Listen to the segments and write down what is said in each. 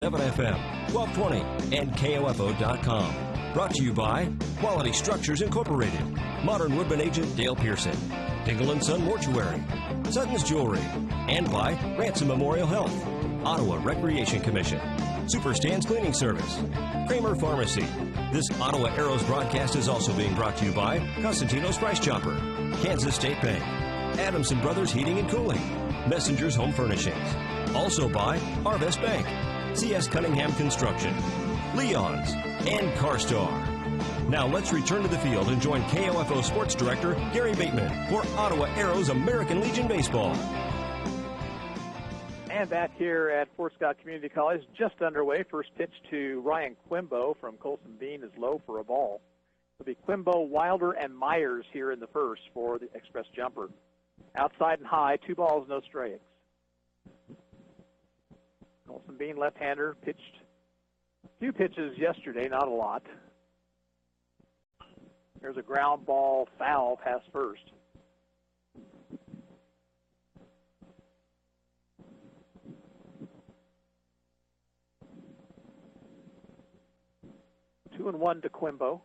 7 FM, 1220, and KOFO.com. Brought to you by Quality Structures Incorporated, Modern Woodman agent Dale Pearson, Dingle & Son Mortuary, Sutton's Jewelry, and by Ransom Memorial Health, Ottawa Recreation Commission, Super Stands Cleaning Service, Kramer Pharmacy. This Ottawa Arrows broadcast is also being brought to you by Constantino's Price Chopper, Kansas State Bank, Adamson Brothers Heating and Cooling, Messenger's Home Furnishings. Also by Harvest Bank, C.S. Cunningham Construction, Leon's, and CarStar. Now let's return to the field and join KOFO Sports Director Gary Bateman for Ottawa Arrows American Legion Baseball. And back here at Fort Scott Community College, just underway. First pitch to Ryan Quimbo from Colson Bean is low for a ball. It'll be Quimbo, Wilder, and Myers here in the first for the Express Jumper. Outside and high, 2 balls, no strikes. Colson Bean, left-hander, pitched a few pitches yesterday, not a lot. There's a ground ball foul past first. Two and one to Quimbo.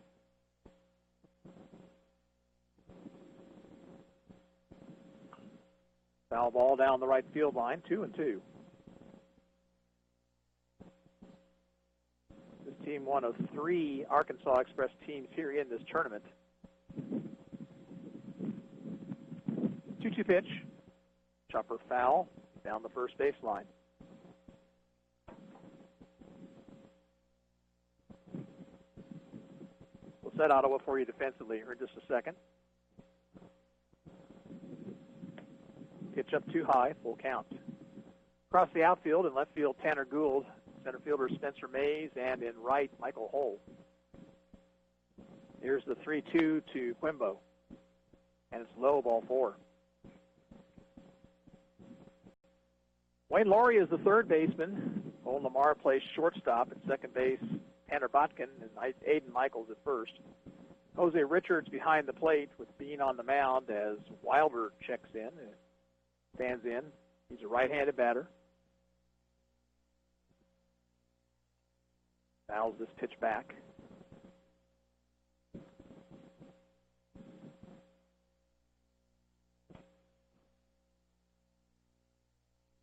Foul ball down the right field line, 2-2. This team one of 3 Arkansas Express teams here in this tournament. 2-2 pitch. Chopper foul down the first baseline. We'll set Ottawa for you defensively here in just a second. Pitch up too high, full count. Across the outfield and left field, Tanner Gould. Center fielder Spencer Mays, and in right, Michael Hull. Here's the 3-2 to Quimbo, and it's low, ball 4. Wayne Laurie is the third baseman. Owen Lamar plays shortstop. At second base, Tanner Botkin and Aiden Michaels at first. Jose Richards behind the plate with Bean on the mound as Wilder checks in, stands in. He's a right-handed batter. Fouls this pitch back.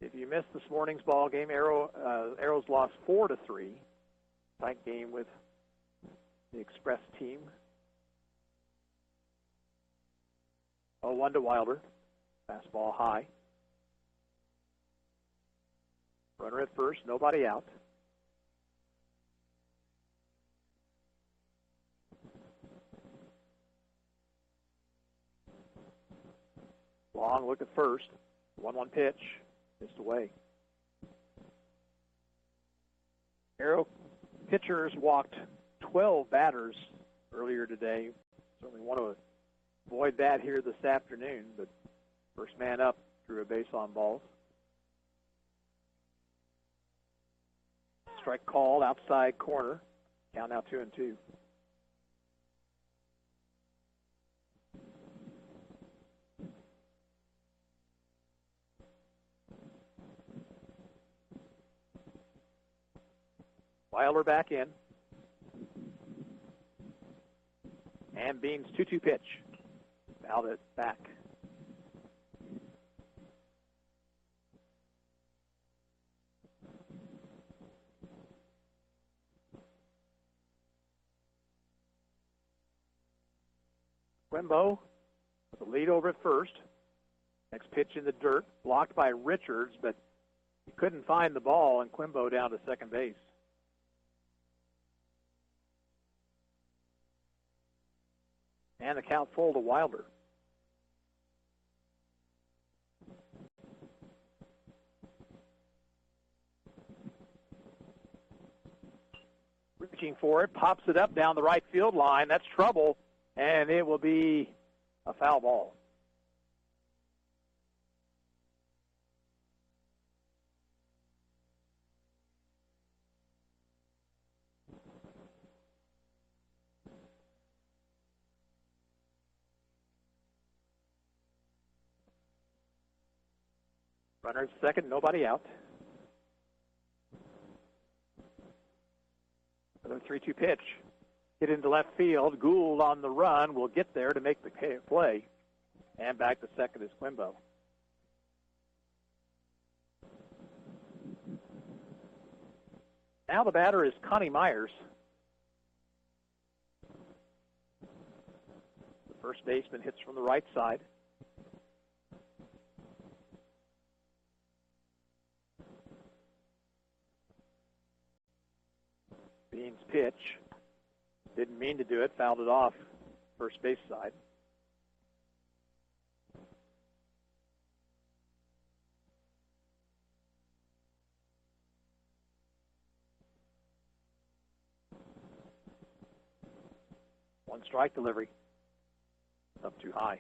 If you missed this morning's ball game, Arrows lost 4-3. Tight game with the Express team. 0-1 to Wilder. Fastball high. Runner at first, nobody out. Long look at first. 1-1 pitch. Missed away. Arrow pitchers walked 12 batters earlier today. Certainly want to avoid that here this afternoon, but first man up drew a base on balls. Strike called outside corner. Count now 2-2. Wilder back in. And Bean's 2-2 pitch. Fouled it back. Quimbo with the lead over at first. Next pitch in the dirt. Blocked by Richards, but he couldn't find the ball, and Quimbo down to second base. And the count full to Wilder. Reaching for it, pops it up down the right field line. That's trouble, and it will be a foul ball. Runner at second, nobody out. Another 3-2 pitch. Hit into left field. Gould on the run will get there to make the play. And back to second is Quimbo. Now the batter is Connie Myers. The first baseman hits from the right side. Bean's pitch. Didn't mean to do it. Fouled it off first base side. One strike delivery. Up too high.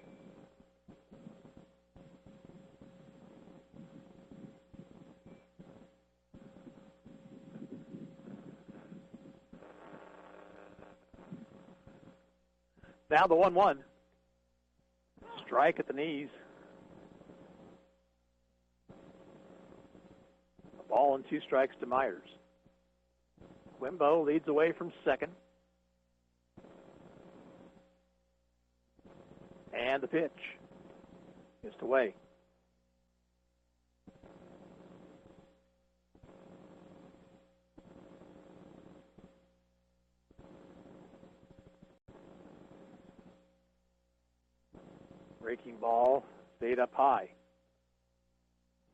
Now the 1-1. Strike at the knees. A ball and 2 strikes to Myers. Quimbo leads away from second. And the pitch is to Way. Breaking ball stayed up high.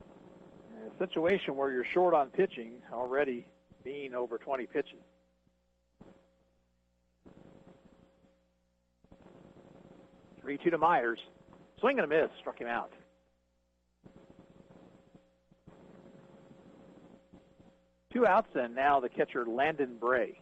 In a situation where you're short on pitching, already being over 20 pitches. Three-two to Myers. Swing and a miss, struck him out. Two outs, and now the catcher, Landon Bray.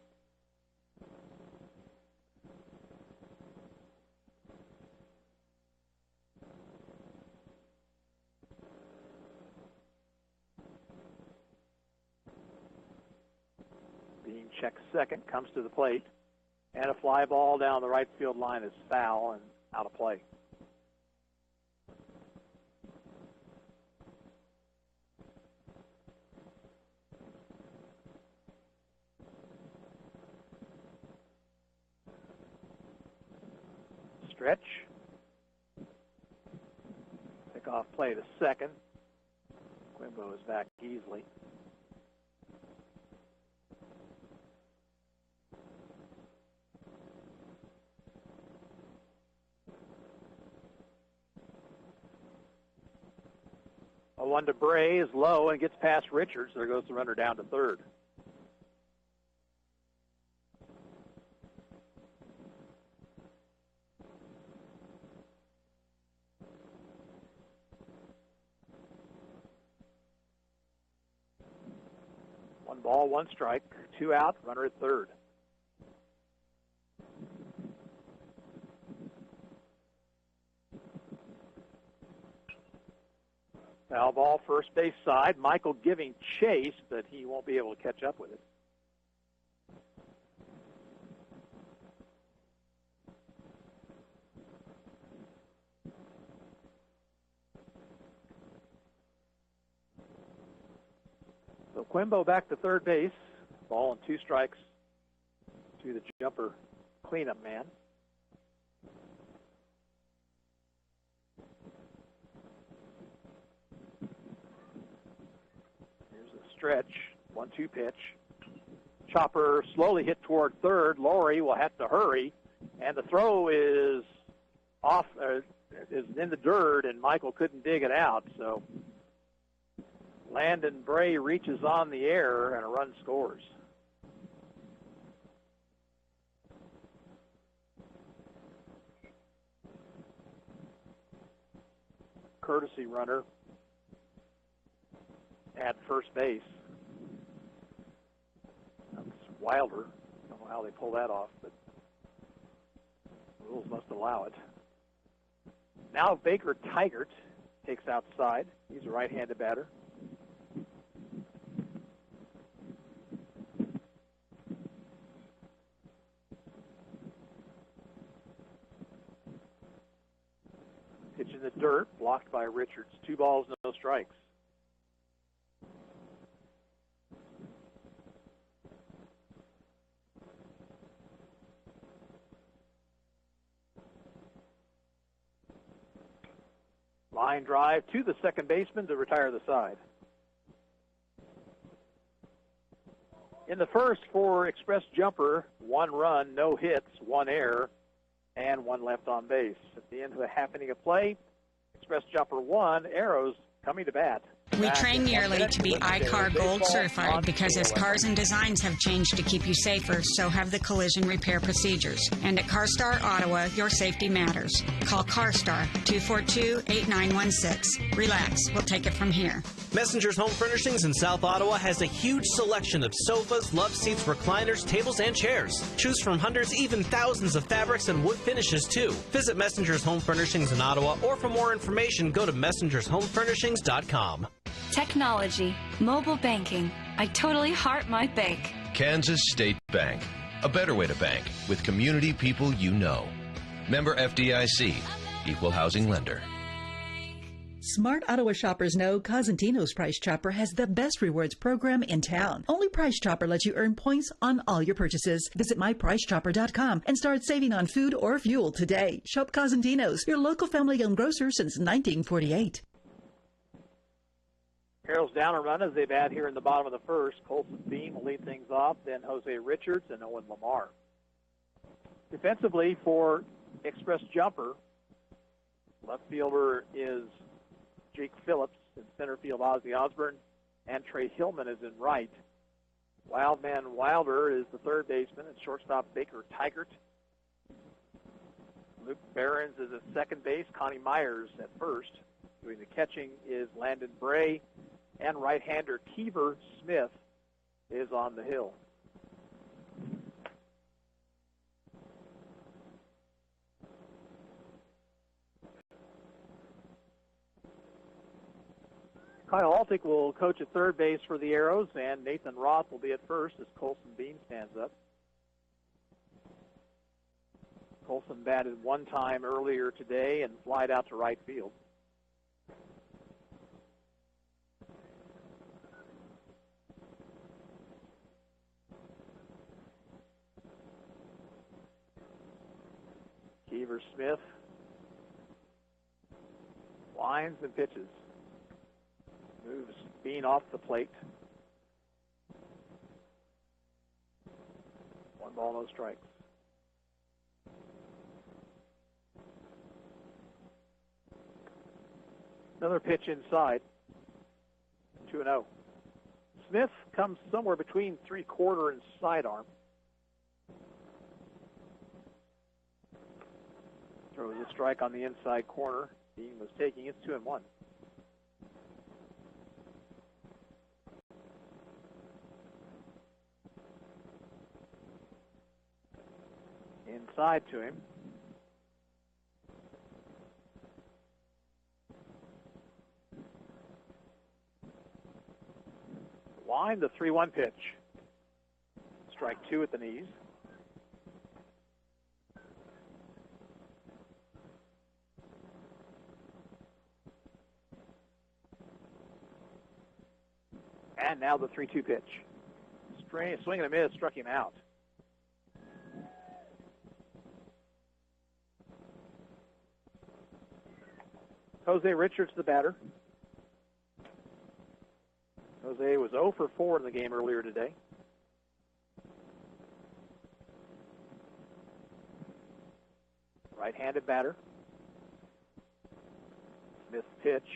Being checked second, comes to the plate, and a fly ball down the right field line is foul and out of play. Stretch. Pick off play to second. Quimbo is back easily. A 1 to Bray is low and gets past Richards. There goes the runner down to third. One ball, one strike, two out, runner at third. Foul ball, first base side. Michael giving chase, but he won't be able to catch up with it. So Quimbo back to third base. Ball and 2 strikes to the jumper cleanup man. Stretch, 1-2 pitch. Chopper slowly hit toward third. Laurie will have to hurry, and the throw is off, is in the dirt, and Michael couldn't dig it out. So Landon Bray reaches on the air, and a run scores. Courtesy runner at first base. That's Wilder. I don't know how they pull that off, but rules must allow it. Now Baker Tigert takes outside. He's a right-handed batter. Pitch in the dirt, blocked by Richards. 2 balls, no strikes. Line drive to the second baseman to retire the side. In the first for Express Jumper, 1 run, no hits, 1 error, and 1 left on base. At the end of the half inning of play, Express Jumper 1, Arrows coming to bat. We train yearly to be iCar Gold certified because as cars and designs have changed to keep you safer, so have the collision repair procedures. And at CarStar Ottawa, your safety matters. Call CarStar 242-8916. Relax, we'll take it from here. Messenger's Home Furnishings in South Ottawa has a huge selection of sofas, love seats, recliners, tables, and chairs. Choose from hundreds, even thousands of fabrics and wood finishes, too. Visit Messenger's Home Furnishings in Ottawa, or for more information, go to messengershomefurnishings.com. Technology, mobile banking. I totally heart my bank. Kansas State Bank. A better way to bank with community people you know. Member FDIC. Equal housing lender. Smart Ottawa shoppers know Cosentino's Price Chopper has the best rewards program in town. Only Price Chopper lets you earn points on all your purchases. Visit mypricechopper.com and start saving on food or fuel today. Shop Cosentino's, your local family-owned grocer since 1948. Arrows down a run as they bat here in the bottom of the first. Colson Bean will lead things off, then Jose Richards and Owen Lamar. Defensively for Express Jumper, left fielder is Jake Phillips, in center field Ozzie Osborne, and Trey Hillman is in right. Wildman Wilder is the third baseman, and shortstop Baker Tigert. Luke Behrens is at second base, Connie Myers at first. Doing the catching is Landon Bray, and right-hander Keever Smith is on the hill. Kyle Altick will coach at third base for the Arrows, and Nathan Roth will be at first as Colson Bean stands up. Colson batted one time earlier today and flied out to right field. Keever Smith lines and pitches. Moves Bean off the plate. 1 ball, no strikes. Another pitch inside. 2-0. Smith comes somewhere between 3/4 and sidearm. Throws a strike on the inside corner. Bean was taking it. 2-1. Inside to him. Line, the 3-1 pitch. Strike 2 at the knees. And now the 3-2 pitch. Swing and a miss, struck him out. Jose Richards, the batter. Jose was 0 for 4 in the game earlier today. Right-handed batter. Smith's pitch.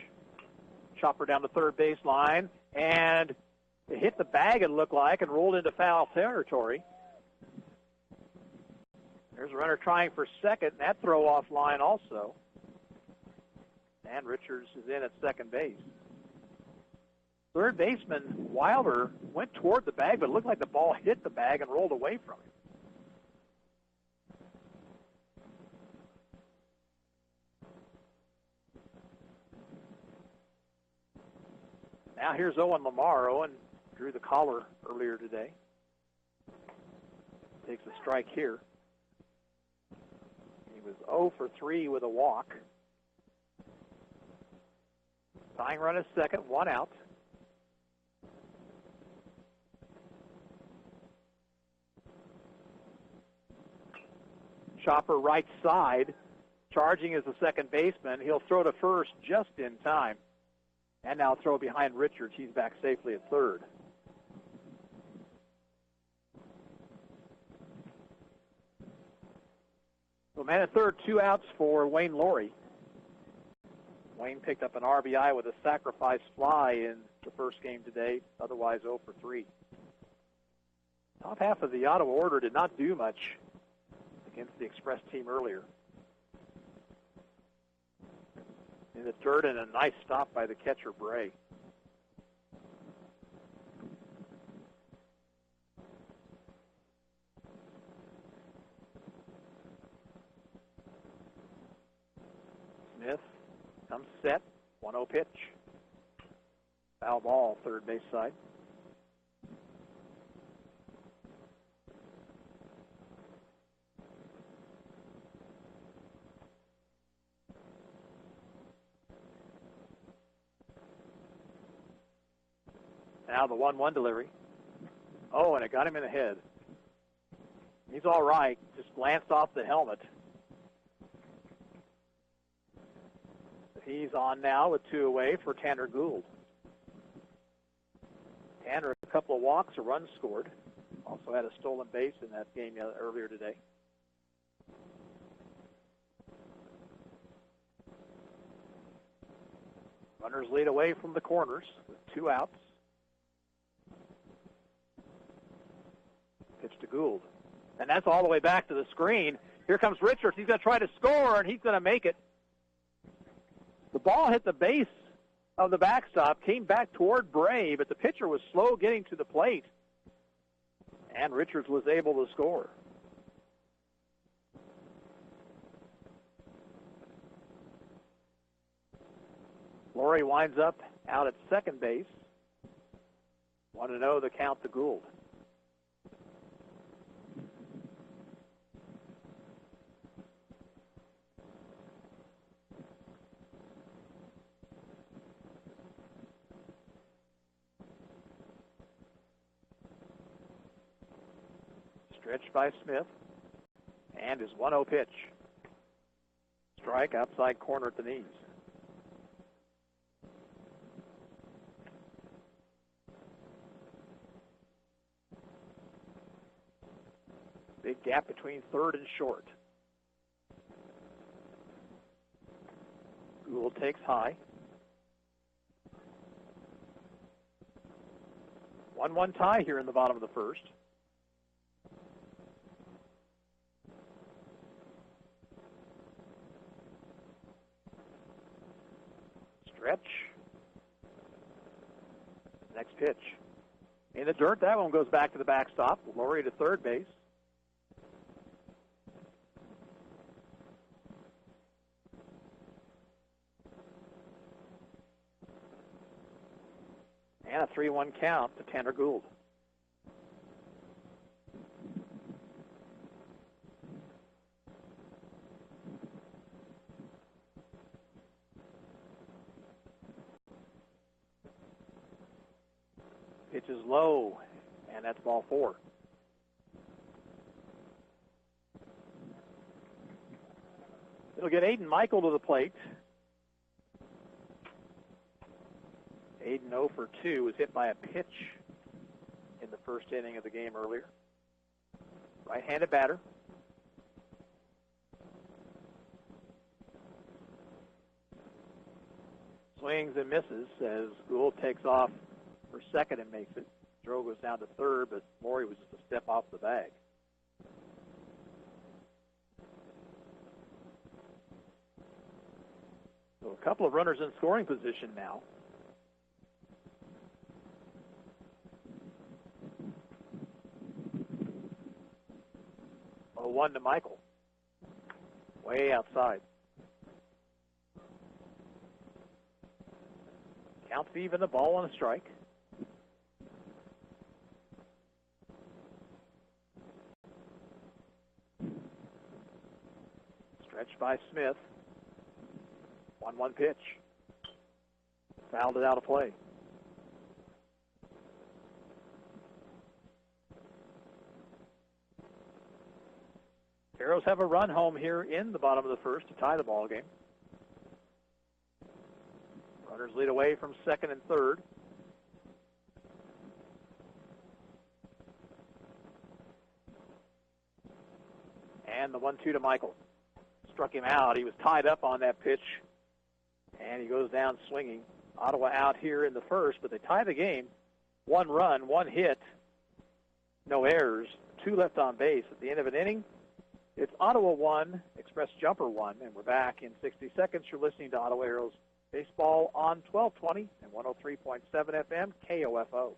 Chopper down the third baseline, and it hit the bag, it looked like, and rolled into foul territory. There's a runner trying for second, and that throw off line also. And Richards is in at second base. Third baseman Wilder went toward the bag, but it looked like the ball hit the bag and rolled away from him. Now here's Owen Lamar. Owen drew the collar earlier today. Takes a strike here. He was 0 for 3 with a walk. Tying run is second, 1 out. Chopper right side, charging as the second baseman. He'll throw to first just in time. And now throw behind Richards. He's back safely at third. So man at third, 2 outs for Wayne Laurie. Wayne picked up an RBI with a sacrifice fly in the first game today, otherwise 0 for 3. Top half of the Ottawa order did not do much against the Express team earlier. In the dirt, and a nice stop by the catcher, Bray. Smith comes set, 1-0 pitch. Foul ball, third base side. Now the 1-1 delivery. Oh, and it got him in the head. He's all right. Just glanced off the helmet. He's on now with 2 away for Tanner Gould. Tanner, a couple of walks, a run scored. Also had a stolen base in that game earlier today. Runners lead away from the corners with 2 outs. Pitch to Gould. And that's all the way back to the screen. Here comes Richards. He's going to try to score, and he's going to make it. The ball hit the base of the backstop, came back toward Bray, but the pitcher was slow getting to the plate. And Richards was able to score. Laurie winds up out at second base. 1-0 the count to Gould. Stretched by Smith, and his 1-0 pitch. Strike outside corner at the knees. Big gap between third and short. Gould takes high. 1-1 tie here in the bottom of the first. Stretch. Next pitch. In the dirt, that one goes back to the backstop. Laurie to third base. And a 3-1 count to Tanner Gould. Pitch is low, and that's ball 4. It'll get Aiden Michael to the plate. Aiden 0 for 2 was hit by a pitch in the first inning of the game earlier. Right-handed batter. Swings and misses as Gould takes off for second and makes it. Throw goes down to third, but Laurie was just a step off the bag. So a couple of runners in scoring position now. One to Michael. Way outside. Counts even, the ball on a strike. Stretched by Smith. 1-1 pitch. Fouled it out of play. Arrows have a run home here in the bottom of the first to tie the ball game. Runners lead away from second and third. And the 1-2 to Michael. Struck him out. He was tied up on that pitch, and he goes down swinging. Ottawa out here in the first, but they tie the game. 1 run, 1 hit, no errors, 2 left on base. At the end of an inning, it's Ottawa 1, Express Jumper 1, and we're back in 60 seconds. You're listening to Ottawa Arrows Baseball on 1220 and 103.7 FM KOFO.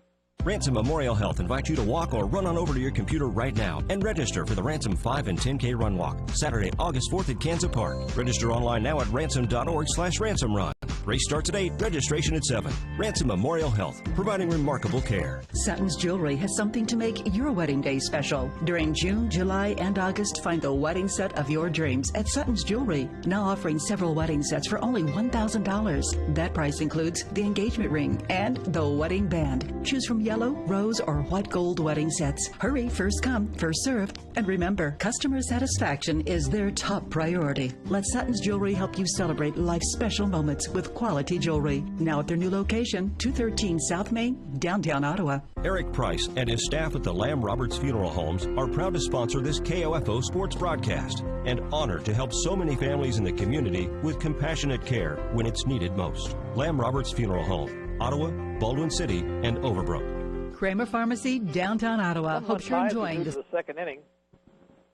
Ransom Memorial Health invites you to walk or run on over to your computer right now and register for the Ransom 5 and 10K Run Walk, Saturday, August 4th at Kansas Park. Register online now at ransom.org/ransomrun. Race starts at 8, registration at 7. Ransom Memorial Health, providing remarkable care. Sutton's Jewelry has something to make your wedding day special. During June, July, and August, find the wedding set of your dreams at Sutton's Jewelry, now offering several wedding sets for only $1,000. That price includes the engagement ring and the wedding band. Choose from yellow, rose, or white gold wedding sets. Hurry, first come, first served. And remember, customer satisfaction is their top priority. Let Sutton's Jewelry help you celebrate life's special moments with quality jewelry. Now at their new location, 213 South Main, downtown Ottawa. Eric Price and his staff at the Lamb Roberts Funeral Homes are proud to sponsor this KOFO sports broadcast and honored to help so many families in the community with compassionate care when it's needed most. Lamb Roberts Funeral Home, Ottawa, Baldwin City, and Overbrook. Kramer Pharmacy, downtown Ottawa. Hope you're enjoying this. The second inning.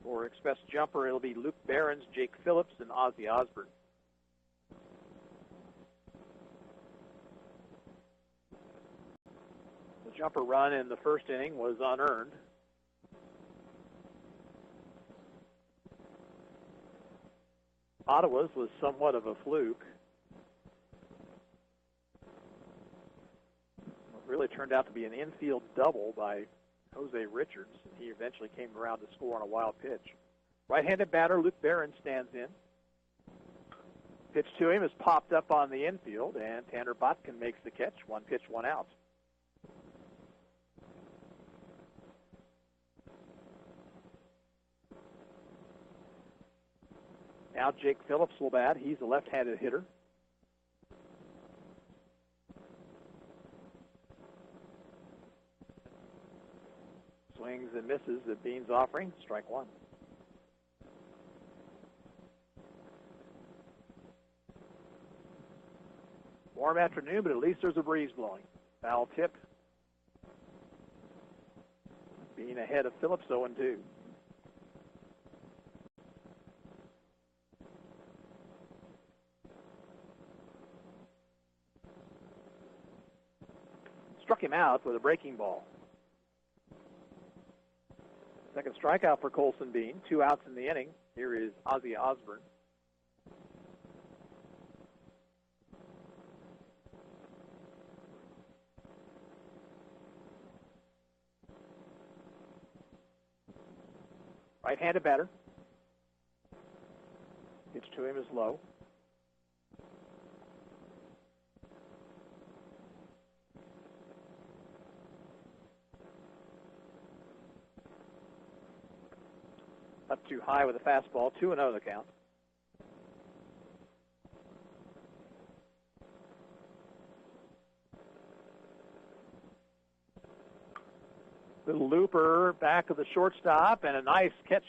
For Express Jumper, it'll be Luke Behrens, Jake Phillips, and Ozzy Osborne. The jumper run in the first inning was unearned. Ottawa's was somewhat of a fluke. It really turned out to be an infield double by Jose Richards, and he eventually came around to score on a wild pitch. Right-handed batter Luke Barron stands in. Pitch to him is popped up on the infield, and Tanner Botkin makes the catch. 1 pitch, 1 out. Now Jake Phillips will bat. He's a left-handed hitter. Swings and misses at Bean's offering. Strike 1. Warm afternoon, but at least there's a breeze blowing. Foul tip. Bean ahead of Phillips, 0-2. Struck him out with a breaking ball. Second strikeout for Colson Bean. 2 outs in the inning. Here is Ozzy Osborne. Right-handed batter. Pitch to him is low. Up too high with a fastball, 2-0 the count. Little looper back of the shortstop, and a nice catch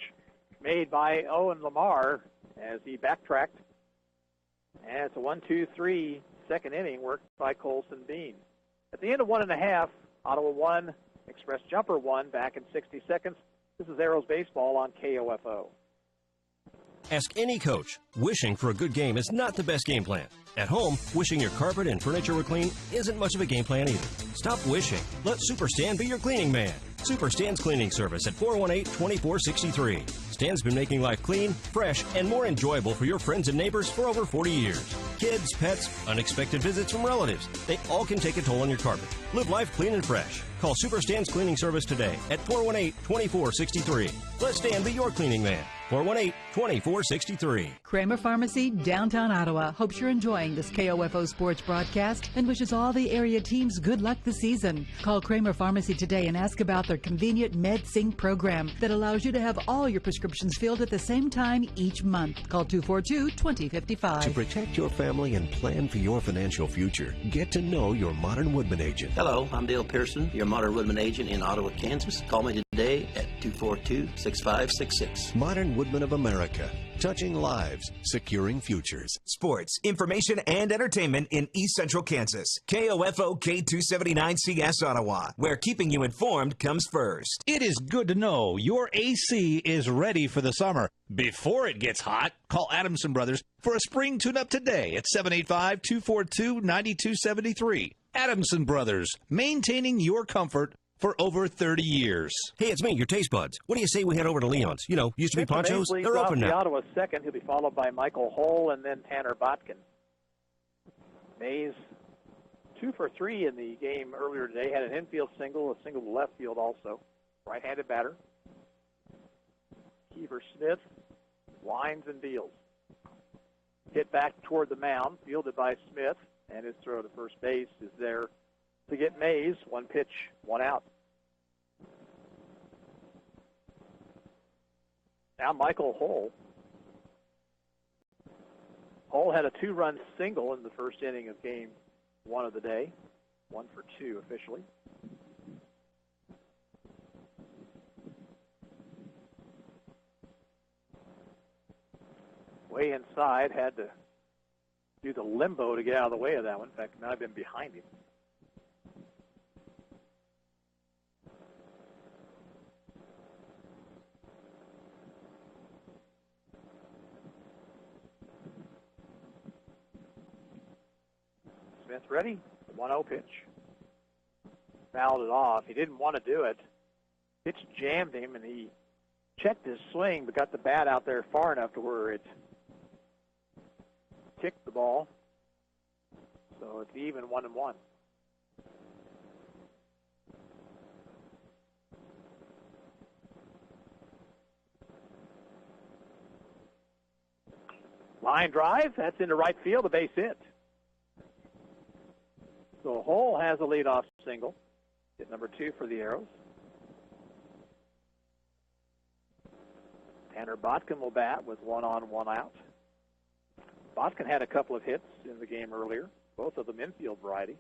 made by Owen Lamar as he backtracked. And it's a 1-2-3 second inning worked by Colson Bean. At the end of 1.5, Ottawa 1, Express Jumper 1, back in 60 seconds. This is Arrows Baseball on KOFO. Ask any coach. Wishing for a good game is not the best game plan. At home, wishing your carpet and furniture were clean isn't much of a game plan either. Stop wishing. Let Super Stan be your cleaning man. Super Stan's cleaning service at 418-2463. Stan's been making life clean, fresh, and more enjoyable for your friends and neighbors for over 40 years. Kids, pets, unexpected visits from relatives, they all can take a toll on your carpet. Live life clean and fresh. Call Super Stan's cleaning service today at 418-2463. Let Stan be your cleaning man. 418-2463. Kramer Pharmacy, downtown Ottawa, hopes you're enjoying this KOFO sports broadcast and wishes all the area teams good luck this season. Call Kramer Pharmacy today and ask about their convenient MedSync program that allows you to have all your prescriptions filled at the same time each month. Call 242-2055. To protect your family and plan for your financial future, get to know your Modern Woodman agent. Hello, I'm Dale Pearson, your Modern Woodman agent in Ottawa, Kansas. Call me today at 242-6566. Modern Woodman of America. Touching lives, securing futures. Sports, information, and entertainment in East Central Kansas. KOFO K279CS Ottawa, where keeping you informed comes first. It is good to know your AC is ready for the summer. Before it gets hot, call Adamson Brothers for a spring tune-up today at 785-242-9273. Adamson Brothers, maintaining your comfort for over 30 years. Hey, it's me, your taste buds. What do you say we head over to Leon's? You know, used to be Poncho's. They're open now. Ottawa second. He'll be followed by Michael Hull and then Tanner Botkin. Mays, 2 for 3 in the game earlier today. Had an infield single, a single to left field also. Right-handed batter. Keefer Smith winds and deals. Hit back toward the mound, fielded by Smith, and his throw to first base is there to get Mays. 1 pitch, 1 out. Now Michael Hull. Hull had a 2-run single in the first inning of game 1 of the day. 1 for 2 officially. Way inside, had to do the limbo to get out of the way of that one. In fact, might have been behind him. Smith ready. 1-0 pitch. Fouled it off. He didn't want to do it. Pitch jammed him, and he checked his swing, but got the bat out there far enough to where it kicked the ball. So it's even 1-1. Line drive. That's into right field. A base hit. So Hull has a leadoff single. Hit number 2 for the Arrows. Tanner Botkin will bat with 1 on, 1 out. Botkin had a couple of hits in the game earlier, both of them infield variety.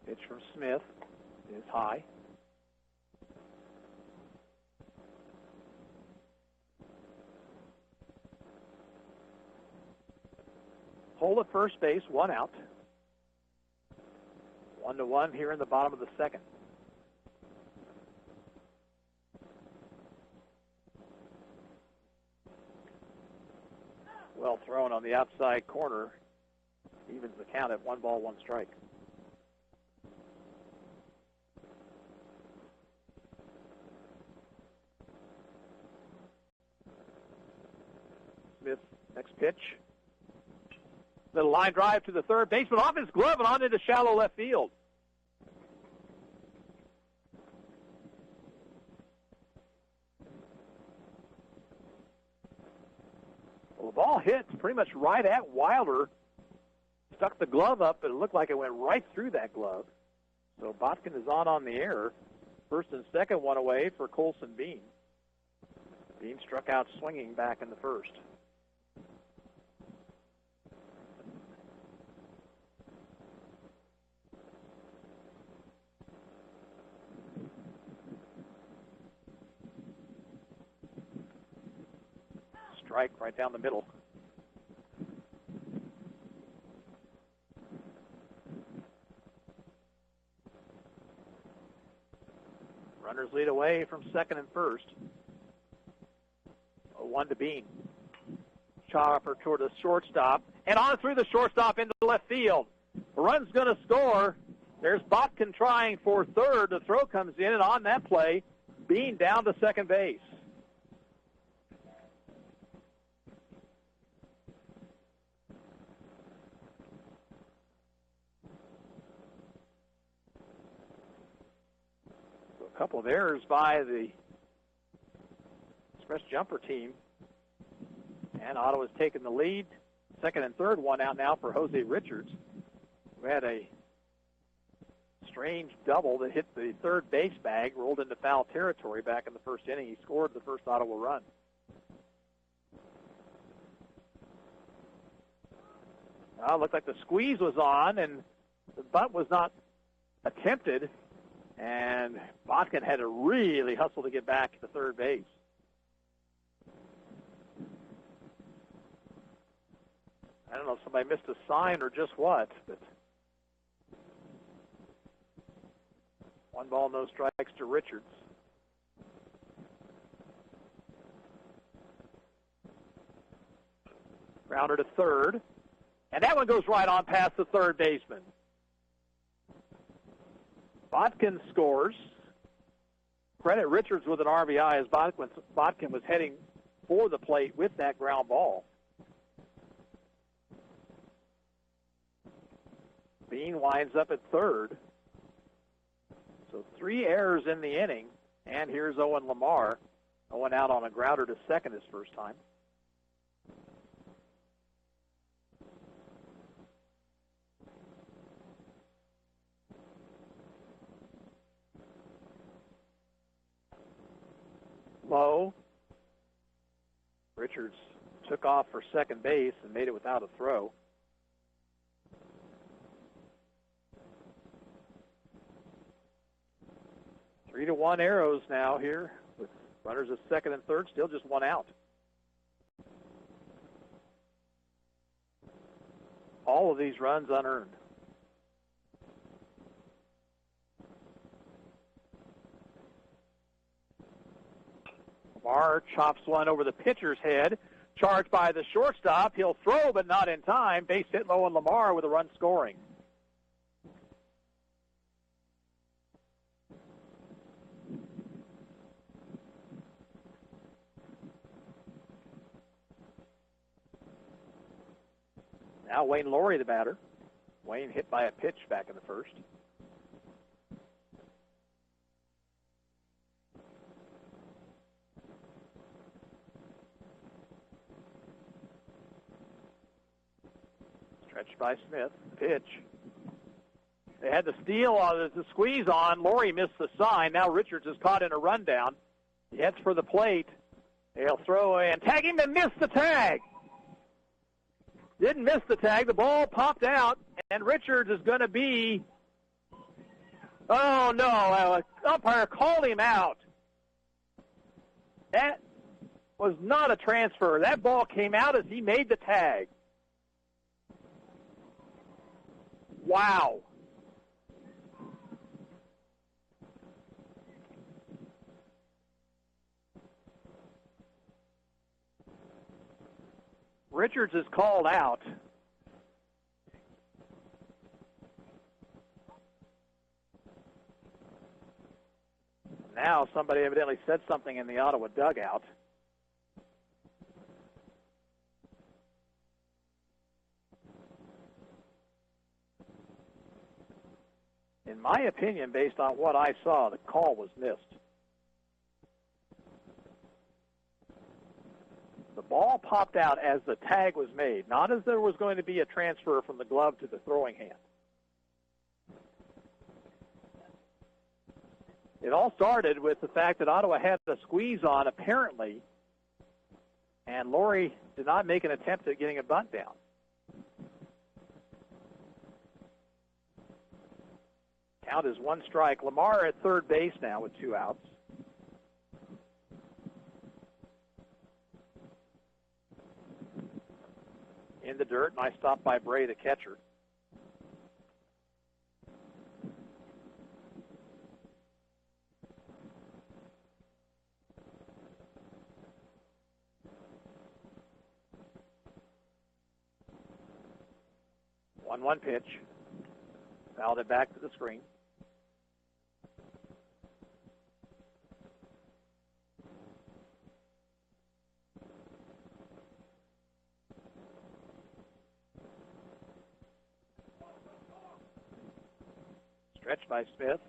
Pitch from Smith is high. Hole at first base, 1 out. 1-1 here in the bottom of the second. Well thrown on the outside corner. Evens the count at 1 ball, 1 strike. Smith, next pitch. Little line drive to the third baseman, off his glove and on into shallow left field. Well, the ball hit pretty much right at Wilder. Stuck the glove up, but it looked like it went right through that glove. So Botkin is on the air. First and second, 1 away for Colson Bean. Bean struck out swinging back in the first. Strike right down the middle. Runners lead away from second and first. 1 to Bean. Chopper toward the shortstop, and on through the shortstop into left field. The run's going to score. There's Botkin trying for third. The throw comes in, and on that play, Bean down to second base. couple of errors by the express jumper team. And Ottawa's taken the lead. Second and third one out now for Jose Richards, who had a strange double that hit the third base bag, rolled into foul territory back in the first inning. He scored the first Ottawa run. Well, it looked like the squeeze was on, and the bunt was not attempted, and Botkin had to really hustle to get back to third base. I don't know if somebody missed a sign or just what, but 1 ball, no strikes to Richards. Grounder to third. And that one goes right on past the third baseman. Botkin scores. Credit Richards with an RBI as Botkin was heading for the plate with that ground ball. Bean winds up at third. So 3 errors in the inning. And here's Owen Lamar. Owen out on a grounder to second his first time. Low. Richards took off for second base and made it without a throw. Three to one Arrows now here with runners at second and third, still just 1 out. All of these runs unearned. Lamar chops one over the pitcher's head. Charged by the shortstop. He'll throw, but not in time. Base hit low on Lamar with a run scoring. Now Wayne Laurie, the batter. Wayne hit by a pitch back in the first. Stretched by Smith. Pitch. They had the steal, the squeeze on. Laurie missed the sign. Now Richards is caught in a rundown. He heads for the plate. They'll throw in. Tag him and miss the tag. Didn't miss the tag. The ball popped out, and Richards is going to be... Oh, no. Umpire called him out. That was not a transfer. That ball came out as he made the tag. Wow. Richards is called out. Now somebody evidently said something in the Ottawa dugout. In my opinion, based on what I saw, the call was missed. The ball popped out as the tag was made, not as there was going to be a transfer from the glove to the throwing hand. It all started with the fact that Ottawa had a squeeze on, apparently, and Laurie did not make an attempt at getting a bunt down. Count is 1 strike. Lamar at third base now with 2 outs. In the dirt, nice stop by Bray, the catcher. One pitch. Fouled it back to the screen. Stretched by Smith.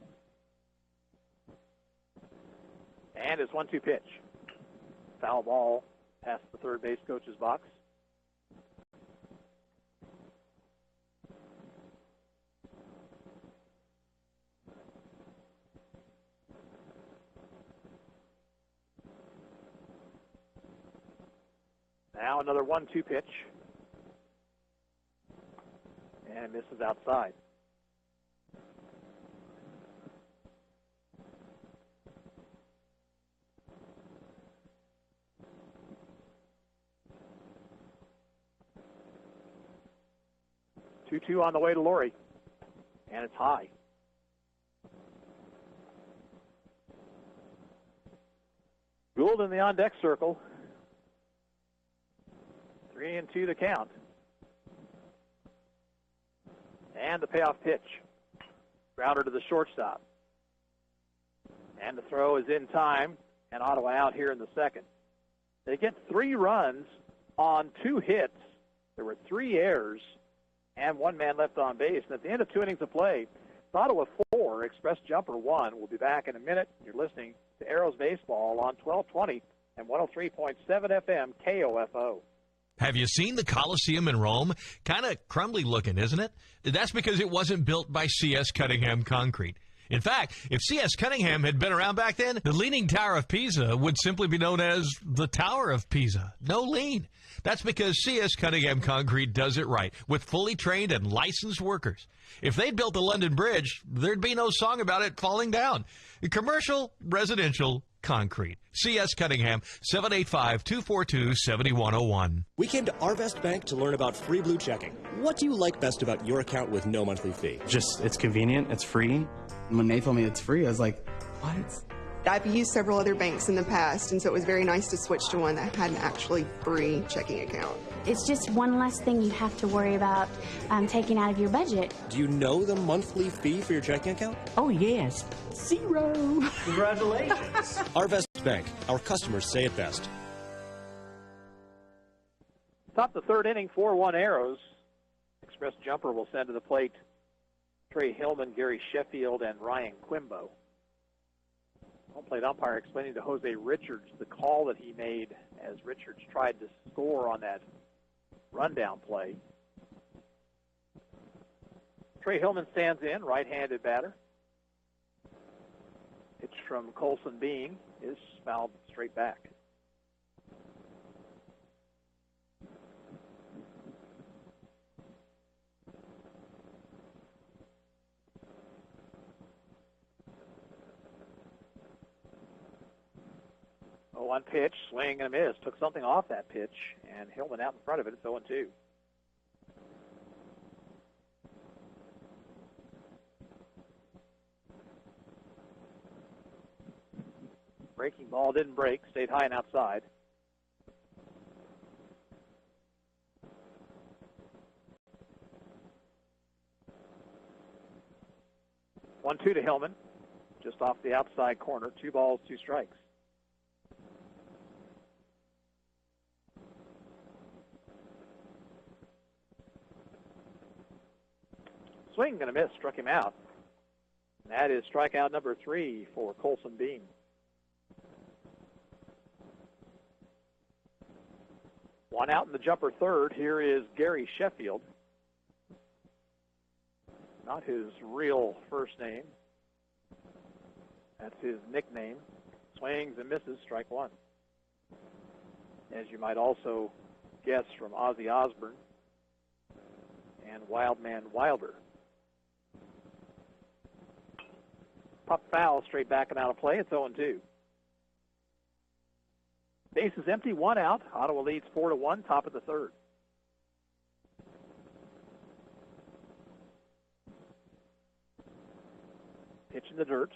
And his 1-2 pitch. Foul ball past the third base coach's box. Now another 1-2 pitch. And misses outside. Two on the way to Laurie. And it's high. Gould in the on-deck circle. 3-2 the count. And the payoff pitch. Grounder to the shortstop. And the throw is in time, and Ottawa out here in the second. They get 3 runs on 2 hits. There were 3 errors and 1 man left on base. And at the end of 2 innings of play, it's Ottawa 4, Express Jumper 1. We'll be back in a minute. You're listening to Arrows Baseball on 1220 and 103.7 FM KOFO. Have you seen the Coliseum in Rome? Kind of crumbly looking, isn't it? That's because it wasn't built by C.S. Cunningham Concrete. In fact, if C.S. Cunningham had been around back then, the Leaning Tower of Pisa would simply be known as the Tower of Pisa. No lean. That's because C.S. Cunningham Concrete does it right, with fully trained and licensed workers. If they'd built the London Bridge, there'd be no song about it falling down. Commercial, residential, concrete. C.S. Cunningham, 785-242-7101. We came to Arvest Bank to learn about free blue checking. What do you like best about your account with no monthly fee? Just, it's convenient, it's free. When they told me it's free, I was like, what? I've used several other banks in the past, and so it was very nice to switch to one that had an actually free checking account. It's just one less thing you have to worry about taking out of your budget. Do you know the monthly fee for your checking account? Oh, yes. 0. Congratulations. Arvest Bank. Our customers say it best. Top the third inning, 4-1 Arrows. Express Jumper will send to the plate Trey Hillman, Gary Sheffield, and Ryan Quimbo. Home plate umpire explaining to Jose Richards the call that he made as Richards tried to score on that rundown play. Trey Hillman stands in, right-handed batter. Pitch from Colson Bean is fouled straight back. One pitch, swing and a miss. Took something off that pitch, and Hillman out in front of it. It's 0-2. Breaking ball didn't break, stayed high and outside. One-two to Hillman, just off the outside corner. 2 balls, 2 strikes. Swing and a miss, struck him out. And that is strikeout number 3 for Colson Bean. One out in the jumper third. Here is Gary Sheffield. Not his real first name. That's his nickname. Swings and misses, strike 1. As you might also guess from Ozzy Osbourne and Wildman Wilder. Pop foul straight back and out of play. It's 0-2. Base is empty, 1 out. Ottawa leads 4-1, top of the third. Pitch in the dirt.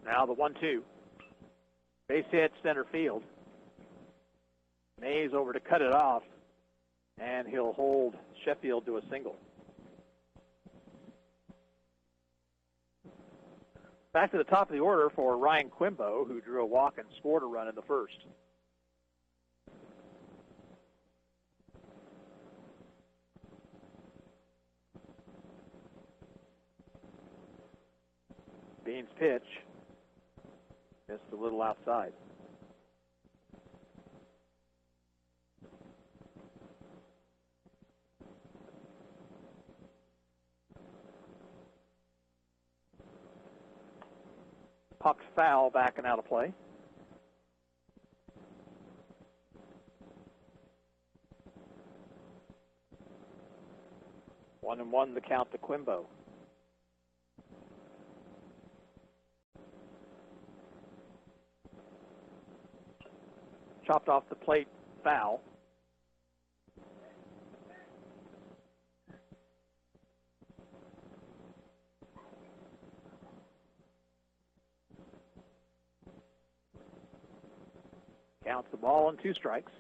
Now the 1-2. Base hit, center field. Mays over to cut it off, and he'll hold Sheffield to a single. Back to the top of the order for Ryan Quimbo, who drew a walk and scored a run in the first. Bean's pitch. Just a little outside. Puck's foul, backing out of play. One and one, the count to Quimbo. Chopped off the plate, foul. Counts the ball and 2 strikes.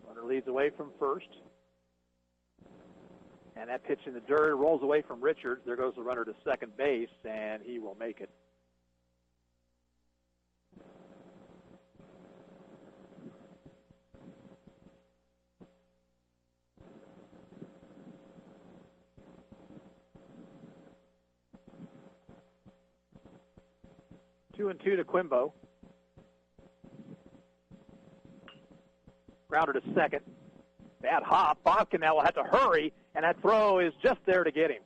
Runner leads away from first. And that pitch in the dirt rolls away from Richards. There goes the runner to second base, and he will make it. Two and two to Quimbo. Grounder to second. Bad hop. Bobkin now will have to hurry, and that throw is just there to get him.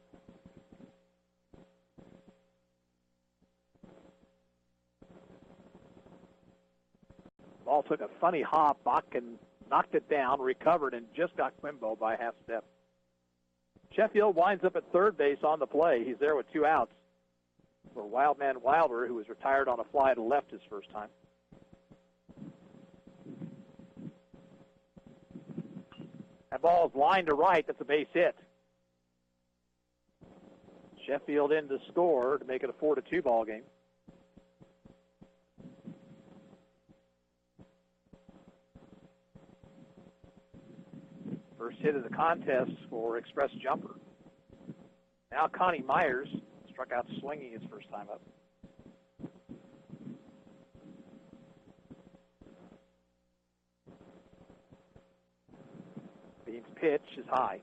Ball took a funny hop. Bobkin knocked it down, recovered, and just got Quimbo by half step. Sheffield winds up at third base on the play. He's there with 2 outs for Wildman Wilder, who was retired on a fly to left his first time. That ball is lined to right. That's a base hit. Sheffield in to score to make it a 4-2 ball game. First hit of the contest for Express Jumper. Now Connie Myers struck out swinging his first time up. Bean's pitch is high.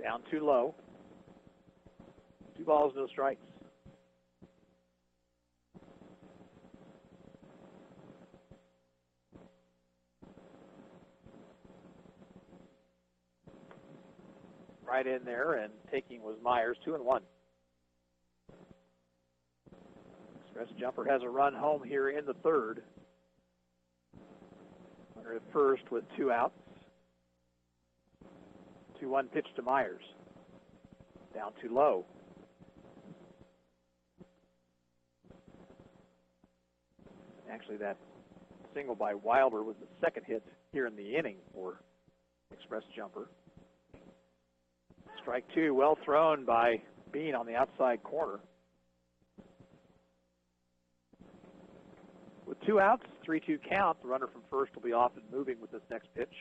Down too low. 2 balls, no strikes. Right in there, and taking was Myers, 2-1. Express Jumper has a run home here in the third. Runner at first with 2 outs. 2-1 pitch to Myers. Down too low. Actually, that single by Wilder was the second hit here in the inning for Express Jumper. Strike 2, well thrown by Bean on the outside corner. With 2 outs, 3-2 count, the runner from first will be off and moving with this next pitch.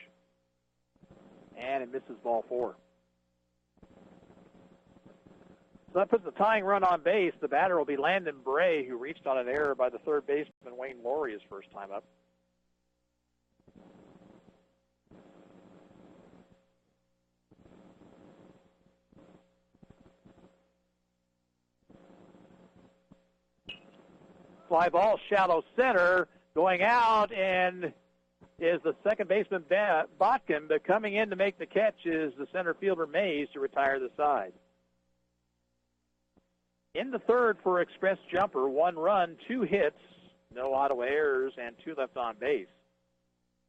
And it misses ball 4. So that puts the tying run on base. The batter will be Landon Bray, who reached on an error by the third baseman Wayne Laurie his first time up. Fly ball, shallow center, going out, and is the second baseman Botkin, but coming in to make the catch is the center fielder Mays to retire the side. In the third for Express Jumper, 1 run, 2 hits, no Ottawa errors, and 2 left on base.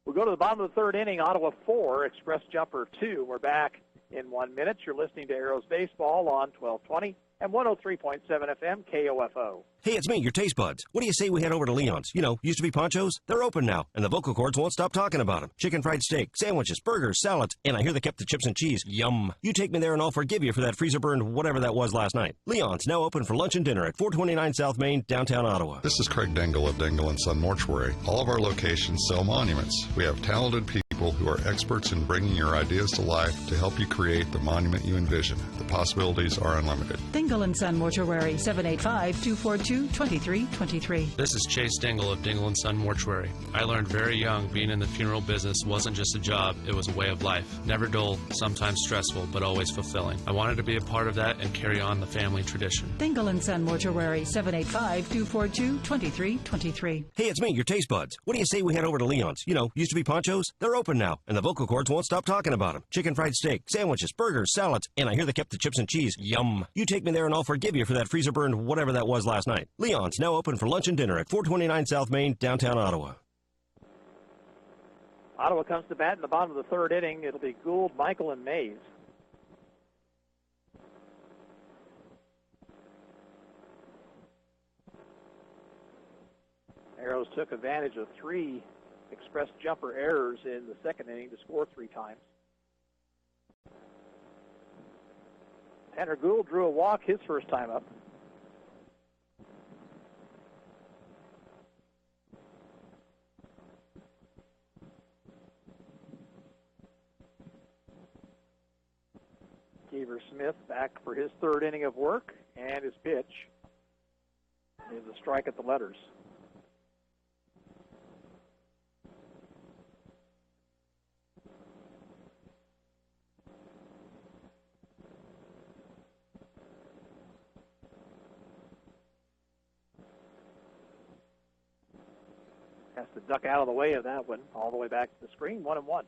We'll go to the bottom of the third inning, Ottawa 4, Express Jumper 2. We're back in 1 minute. You're listening to Arrows Baseball on 1220 and 103.7 FM KOFO. Hey, it's me, your taste buds. What do you say we head over to Leon's? You know, used to be Ponchos. They're open now, and the vocal cords won't stop talking about them. Chicken fried steak, sandwiches, burgers, salads, and I hear they kept the chips and cheese. Yum. You take me there and I'll forgive you for that freezer-burned whatever that was last night. Leon's, now open for lunch and dinner at 429 South Main, downtown Ottawa. This is Craig Dingle of Dingle & Son Mortuary. All of our locations sell monuments. We have talented people people who are experts in bringing your ideas to life to help you create the monument you envision. The possibilities are unlimited. Dingle & Son Mortuary, 785-242-2323. This is Chase Dingle of Dingle & Son Mortuary. I learned very young being in the funeral business wasn't just a job, it was a way of life. Never dull, sometimes stressful, but always fulfilling. I wanted to be a part of that and carry on the family tradition. Dingle & Son Mortuary, 785-242-2323. Hey, it's me, your taste buds. What do you say we head over to Leon's? You know, used to be Poncho's. They're open now, and the vocal cords won't stop talking about them. Chicken fried steak, sandwiches, burgers, salads, and I hear they kept the chips and cheese. Yum. You take me there and I'll forgive you for that freezer burned whatever that was last night. Leon's, now open for lunch and dinner at 429 South Main, downtown Ottawa. Ottawa comes to bat in the bottom of the third inning. It'll be Gould, Michael, and Mays. Arrows took advantage of 3 express jumper errors in the second inning to score 3 times. Tanner Gould drew a walk his first time up. Keever Smith back for his third inning of work, and his pitch is a strike at the letters. Has to duck out of the way of that one, all the way back to the screen, 1-1.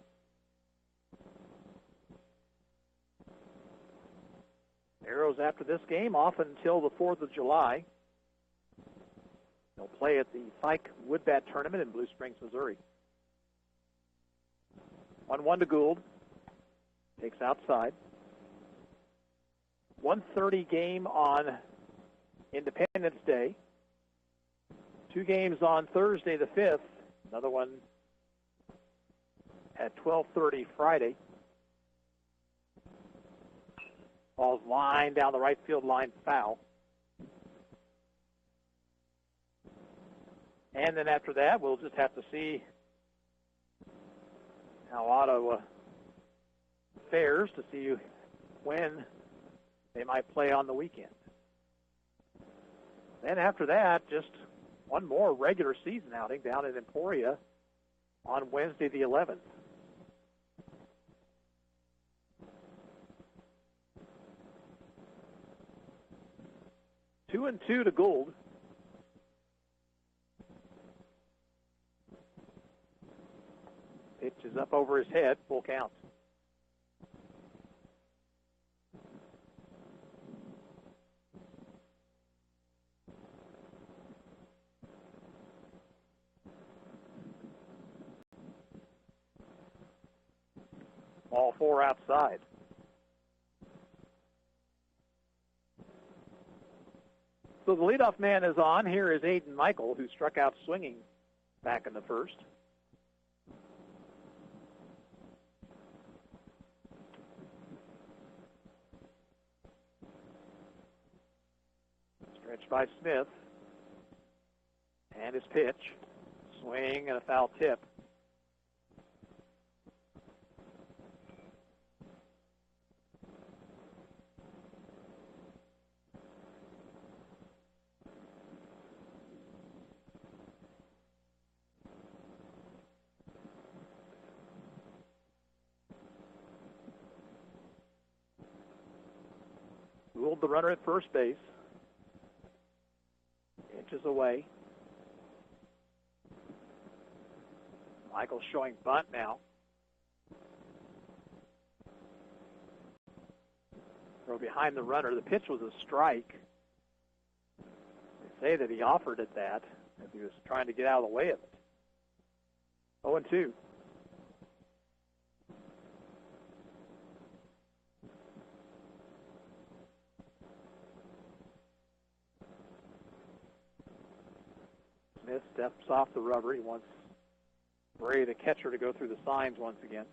Arrows after this game off until the 4th of July. They'll play at the Fike Woodbat Tournament in Blue Springs, Missouri. 1-1 to Gould. Takes outside. 1:30 game on Independence Day. 2 games on Thursday the 5th. Another one at 12:30 Friday. Ball's line down the right field line, foul. And then after that, we'll just have to see how Ottawa fares to see when they might play on the weekend. Then after that, just one more regular season outing down in Emporia on Wednesday the 11th. Two and two to Gould. Pitch is up over his head, full count. Ball 4 outside. So the leadoff man is on. Here is Aiden Michael, who struck out swinging back in the first. Stretched by Smith. And his pitch. Swing and a foul tip. Gould, the runner at first base. Inches away. Michael showing bunt now. Throw behind the runner. The pitch was a strike. They say that he offered it that as he was trying to get out of the way of it. 0-2. Smith steps off the rubber. He wants Bray, the catcher, to go through the signs once again.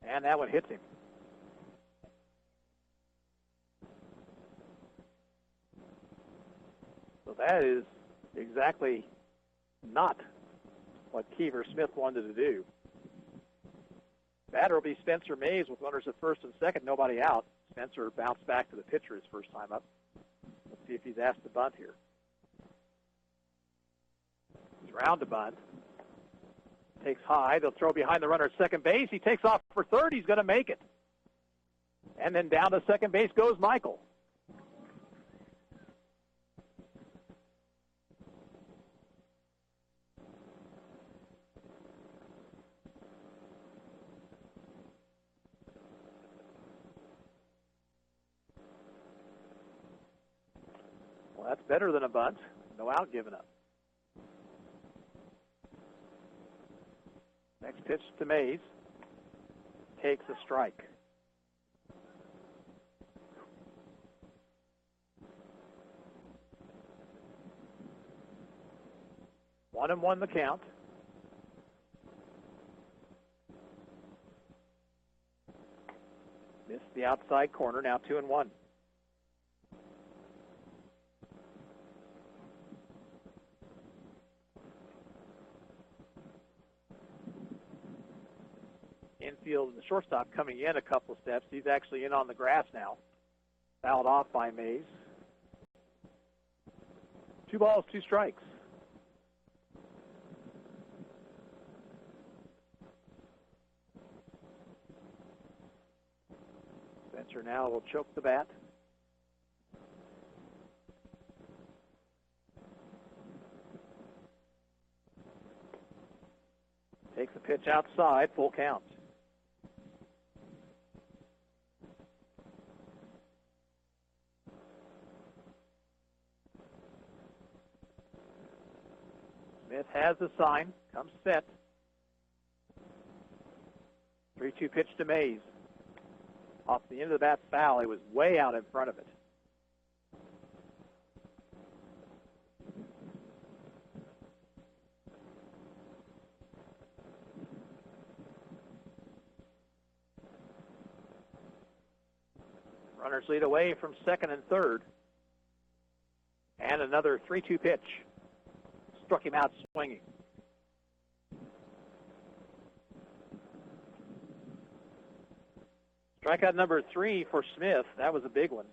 And that one hits him. That is exactly not what Keever Smith wanted to do. Batter will be Spencer Mays with runners at first and second, nobody out. Spencer bounced back to the pitcher his first time up. Let's see if he's asked to bunt here. He's round to bunt. Takes high. They'll throw behind the runner at second base. He takes off for third. He's going to make it. And then down to second base goes Michael. Well, that's better than a bunt. No out given up. Next pitch to Mays. Takes a strike. One and one the count. Missed the outside corner. Now 2-1. Infield, the shortstop coming in a couple of steps. He's actually in on the grass now. Fouled off by Mays. 2 balls, 2 strikes. Spencer now will choke the bat. Takes a pitch outside, full count. Smith has the sign, comes set. 3-2 pitch to Mays. Off the end of the bat's foul, he was way out in front of it. Runners lead away from second and third. And another 3-2 pitch. Struck him out swinging. Strikeout number 3 for Smith. That was a big one.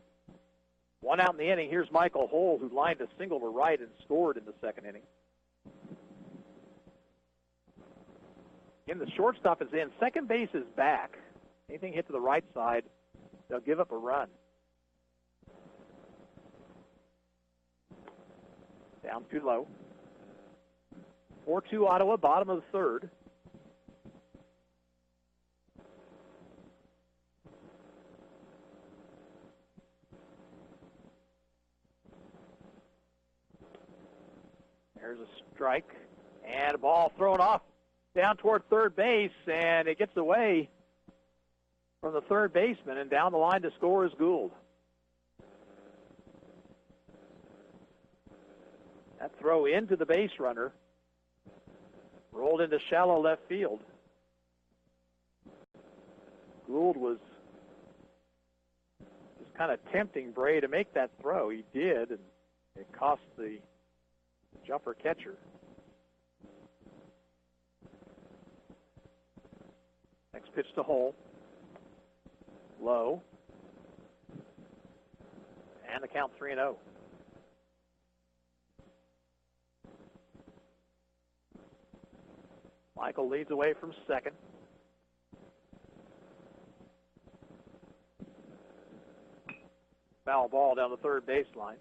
1 out in the inning. Here's Michael Holt, who lined a single to right and scored in the second inning. Again, the shortstop is in. Second base is back. Anything hit to the right side, they'll give up a run. Down too low. 4-2 Ottawa, bottom of the third. There's a strike and a ball thrown off down toward third base, and it gets away from the third baseman, and down the line to score is Gould. That throw into the base runner rolled into shallow left field. Gould was just kind of tempting Bray to make that throw. He did, and it cost the jumper catcher. Next pitch to Holt. Low. And the count 3-0. Michael leads away from second. Foul ball down the third baseline.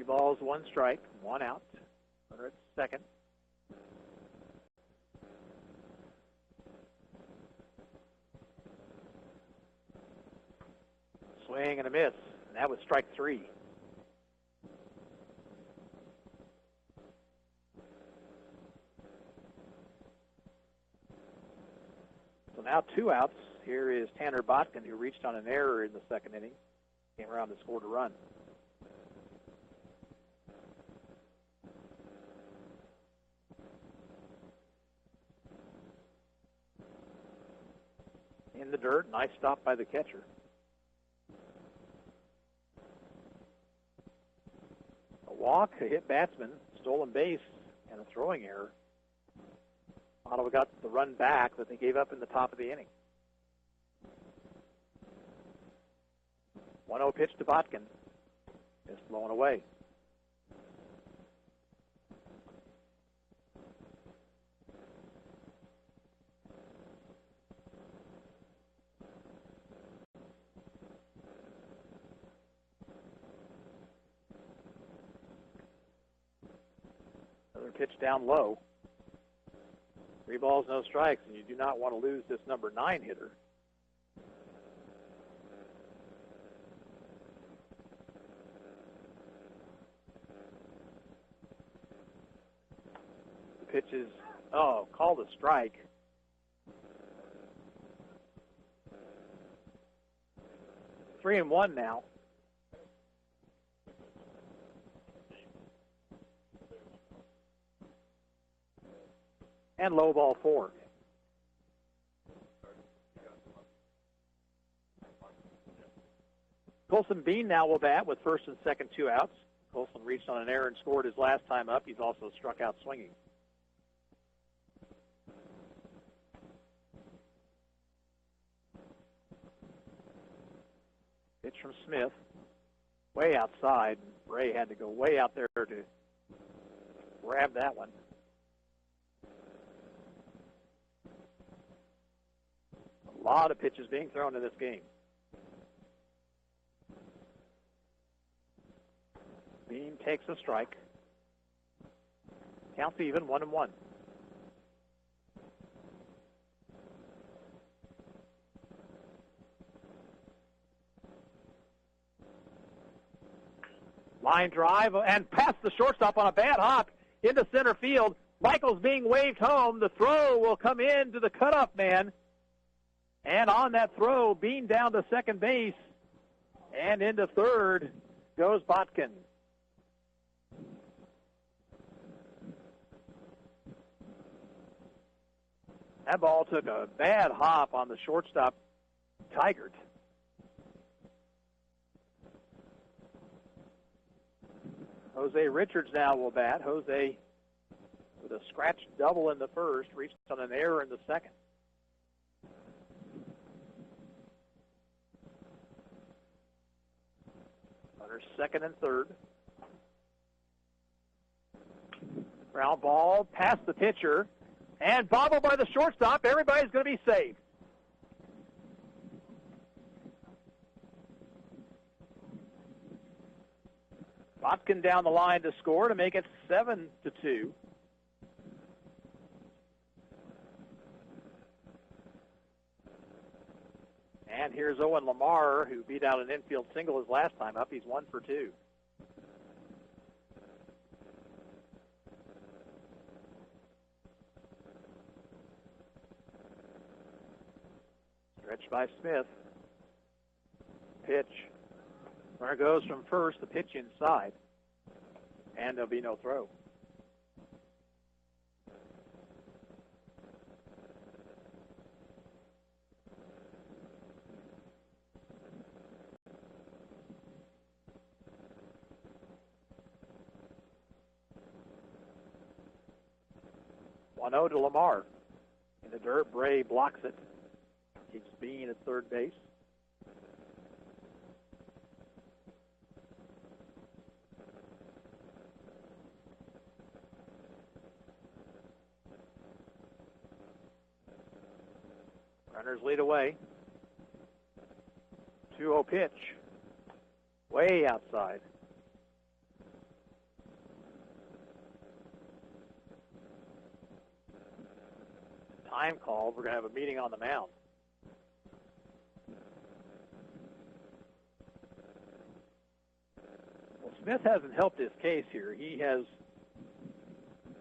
Balls, 1 strike, 1 out. Runner at second. Swing and a miss. And that was strike 3. So now 2 outs Here is Tanner Botkin, who reached on an error in the second inning. Came around and scored a run. In the dirt, nice stop by the catcher. A walk, a hit batsman, stolen base, and a throwing error. Ottawa got the run back that they gave up in the top of the inning. 1-0 pitch to Botkin. Just blown away. Another pitch down low. 3 balls, no strikes, and you do not want to lose this number 9 hitter. The pitch is, called a strike. Three and one now. And low ball 4. Colson Bean now will bat with first and second 2 outs. Colson reached on an error and scored his last time up. He's also struck out swinging. Pitch from Smith. Way outside. Ray had to go way out there to grab that one. A lot of pitches being thrown in this game. Bean takes a strike. Counts even, 1-1. Line drive and past the shortstop on a bad hop into center field. Michaels being waved home. The throw will come in to the cutoff man. And on that throw, Bean down to second base. And into third goes Botkin. That ball took a bad hop on the shortstop, Tigert. Jose Richards now will bat. Jose, with a scratch double in the first, reached on an error in the second. Under second and third. Ground ball past the pitcher. And bobbled by the shortstop. Everybody's going to be saved. Botkin down the line to score to make it 7-2. And here's Owen Lamar, who beat out an infield single his last time up. He's 1 for 2. Stretched by Smith. Pitch. Runner goes from first, the pitch inside. And there'll be no throw. To Lamar. In the dirt, Bray blocks it. Keeps Bean at third base. Runners lead away. 2-0 pitch. Way outside. Time called. We're going to have a meeting on the mound. Well, Smith hasn't helped his case here. He has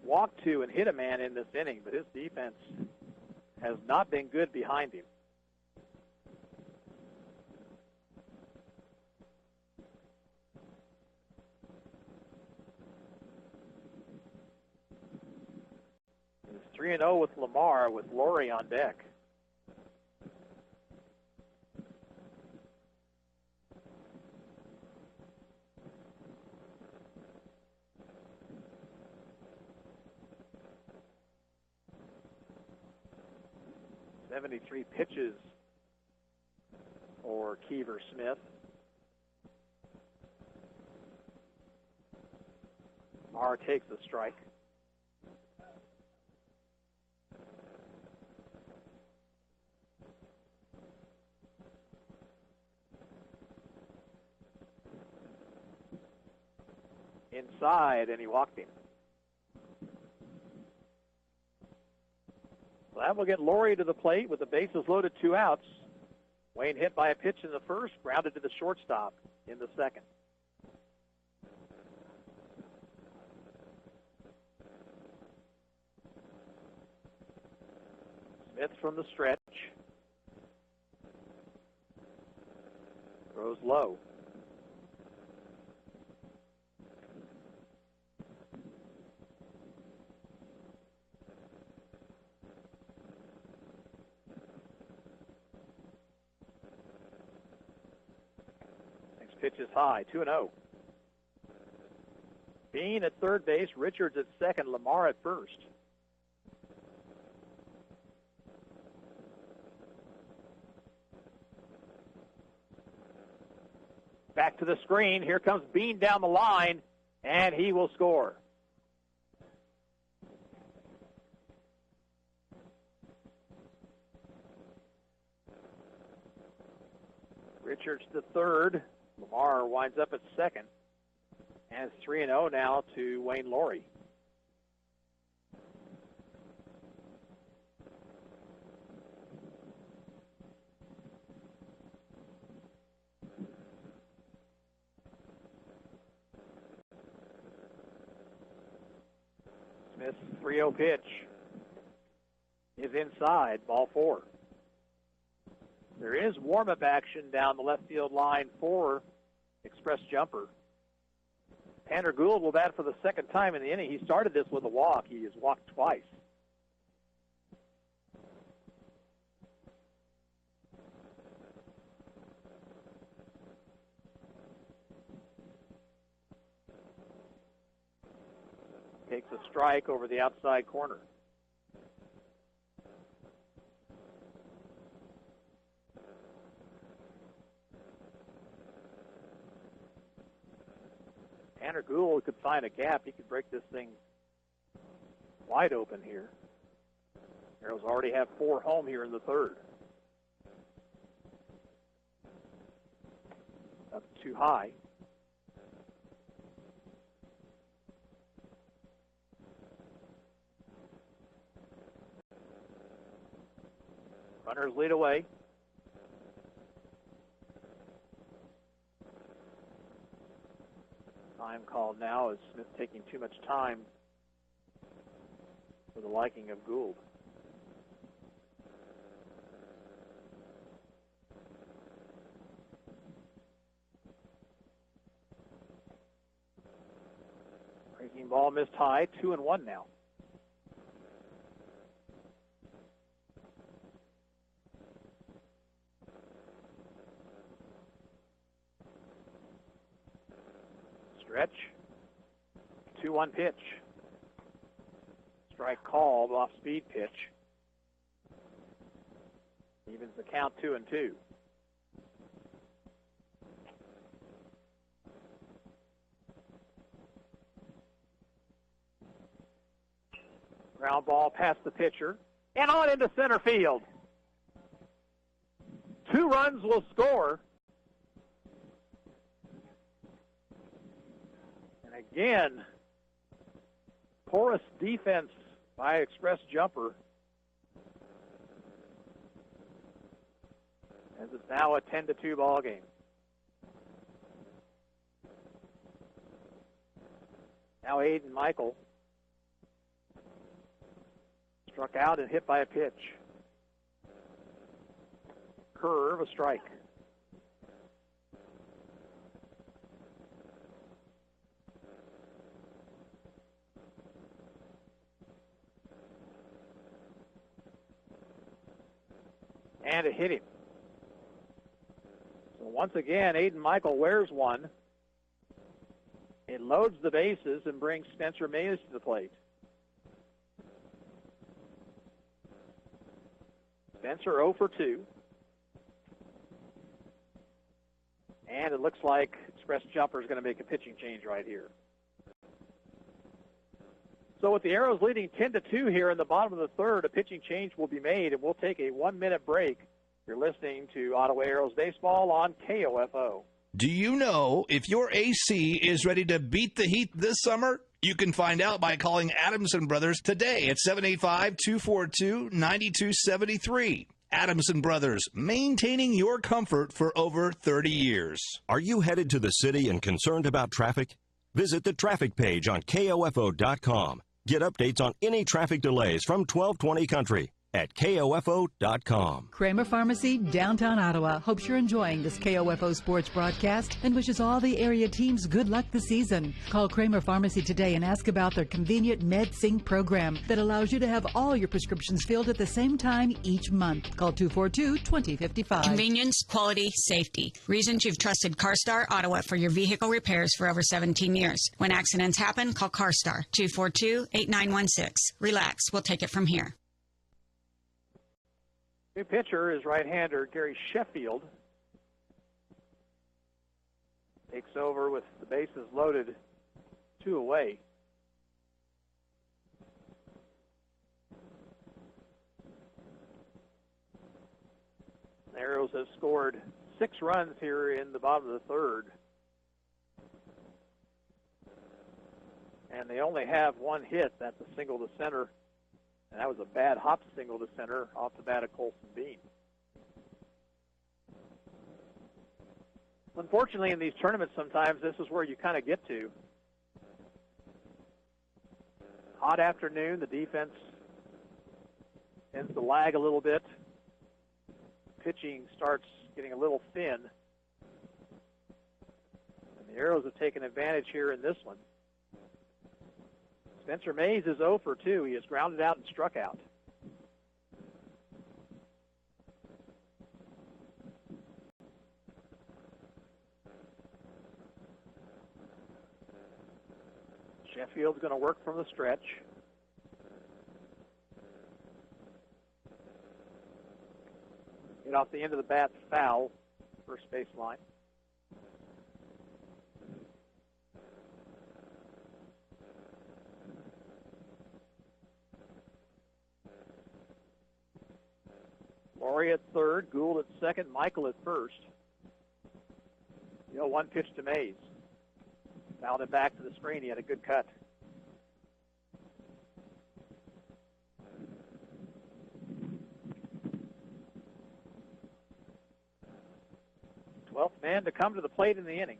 walked to and hit a man in this inning, but his defense has not been good behind him. 3-0 with Lamar with Laurie on deck. .73 pitches for Keever Smith. Marr takes the strike. Inside, and he walked him. So that will get Laurie to the plate with the bases loaded, 2 outs. Wayne hit by a pitch in the first, grounded to the shortstop in the second. Smith from the stretch. Throws low. Pitch is high, 2-0. Bean at third base, Richards at second, Lamar at first. Back to the screen. Here comes Bean down the line, and he will score. Richards to third. Lamar winds up at second, and it's 3-0 now to Wayne Laurie. Smith's 3-0 pitch is inside, ball 4. There is warm-up action down the left field line for Express Jumper. Tanner Gould will bat for the second time in the inning. He started this with a walk. He has walked twice. Takes a strike over the outside corner. Tanner Gould could find a gap. He could break this thing wide open here. Arrows already have 4 home here in the third. Up too high. Runners lead away. Time called now is Smith taking too much time for the liking of Gould. Breaking ball missed high, 2-1 now. Stretch. 2-1 pitch. Strike called off speed pitch. Evens the count 2-2. Ground ball past the pitcher and on into center field. 2 runs will score. Again, porous defense by Express Jumper. As it's now a 10-2 ball game. Now Aiden Michael struck out and hit by a pitch. Curve, a strike. and it hit him. So once again, Aiden Michael wears one. It loads the bases and brings Spencer Mays to the plate. Spencer 0 for 2. And it looks like Express Jumper is going to make a pitching change right here. So with the Arrows leading 10-2 here in the bottom of the third, a pitching change will be made, and we'll take a 1-minute break. You're listening to Ottawa Arrows Baseball on KOFO. Do you know if your AC is ready to beat the heat this summer? You can find out by calling Adamson Brothers today at 785-242-9273. Adamson Brothers, maintaining your comfort for over 30 years. Are you headed to the city and concerned about traffic? Visit the traffic page on KOFO.com. Get updates on any traffic delays from 1220 Country at KOFO.com. Kramer Pharmacy, downtown Ottawa, hopes you're enjoying this KOFO sports broadcast and wishes all the area teams good luck this season. Call Kramer Pharmacy today and ask about their convenient MedSync program that allows you to have all your prescriptions filled at the same time each month. Call 242-2055. Convenience, quality, safety. Reasons you've trusted CarStar Ottawa for your vehicle repairs for over 17 years. When accidents happen, call CarStar 242-8916. Relax, we'll take it from here. New pitcher is right-hander Gary Sheffield. Takes over with the bases loaded, 2 away. The Arrows have scored 6 runs here in the bottom of the third. And they only have 1 hit. That's a single to center. And that was a bad hop single to center off the bat of Colson Bean. Unfortunately, in these tournaments, sometimes this is where you kind of get to. Hot afternoon, the defense tends to lag a little bit. Pitching starts getting a little thin. And the Arrows have taken advantage here in this one. Spencer Mays is 0 for 2. He has grounded out and struck out. Sheffield's going to work from the stretch. Get off the end of the bat, foul, first base line. Laurie at third, Gould at second, Michael at first. 1 pitch to Mays. Fouled it back to the screen. He had a good cut. Twelfth man to come to the plate in the inning.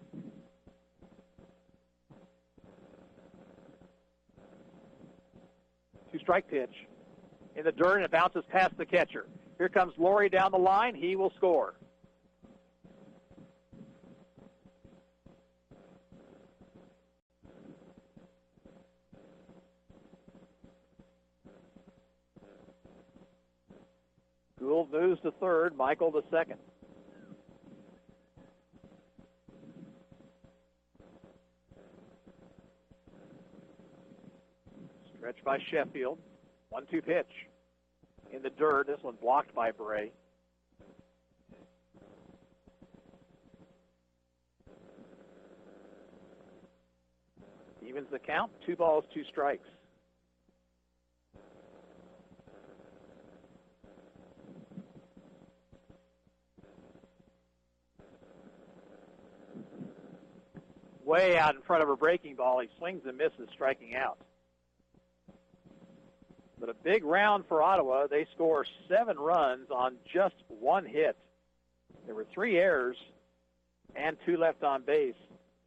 Two-strike pitch. In the dirt, and it bounces past the catcher. Here comes Laurie down the line. He will score. Gould moves to third. Michael to second. Stretch by Sheffield. 1-2 pitch. In the dirt. This one blocked by Bray. Evens the count. 2 balls, 2 strikes. Way out in front of a breaking ball. He swings and misses, striking out. But a big round for Ottawa. They score 7 runs on just 1 hit. There were 3 errors and 2 left on base.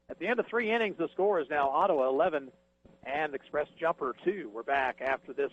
At the end of 3 innings, the score is now Ottawa 11 and Express Jumper 2. We're back after this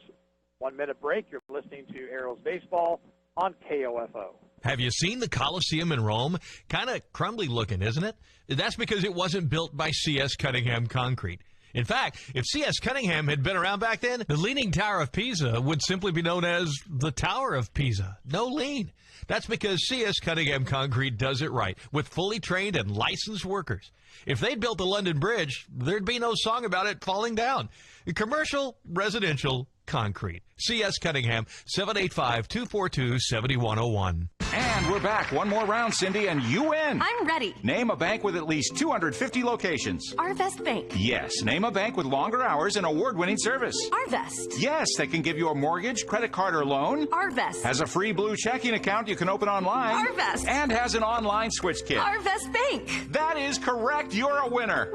1-minute break. You're listening to Arrows Baseball on KOFO. Have you seen the Coliseum in Rome? Kind of crumbly looking, isn't it? That's because it wasn't built by C.S. Cunningham Concrete. In fact, if C.S. Cunningham had been around back then, the Leaning Tower of Pisa would simply be known as the Tower of Pisa. No lean. That's because C.S. Cunningham Concrete does it right, with fully trained and licensed workers. If they'd built the London Bridge, there'd be no song about it falling down. Commercial, residential, concrete. C.S. Cunningham, 785-242-7101. And we're back. One more round, Cindy, and you win. I'm ready. Name a bank with at least 250 locations. Arvest Bank. Yes. Name a bank with longer hours and award-winning service. Arvest. Yes, that can give you a mortgage, credit card, or loan. Arvest. Has a free blue checking account you can open online. Arvest. And has an online switch kit. Arvest Bank. That is correct. You're a winner.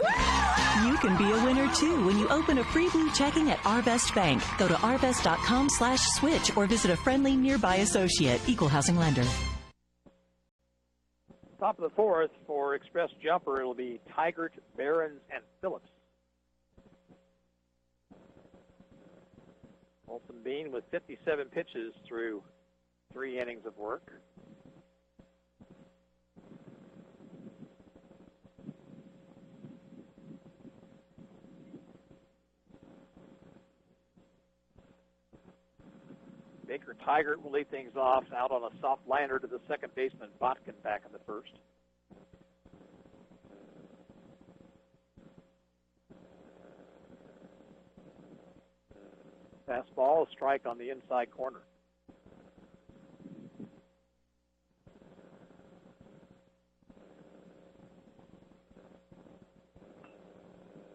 You can be a winner, too, when you open a free blue checking at Arvest Bank. Go to arvest.com/switch or visit a friendly nearby associate. Equal housing lender. Top of the fourth for Express Jumper, it'll be Tigert, Barons, and Phillips. Olson Bean with 57 pitches through 3 innings of work. Baker Tigert will lead things off out on a soft liner to the second baseman, Botkin, back in the first. Fastball, a strike on the inside corner.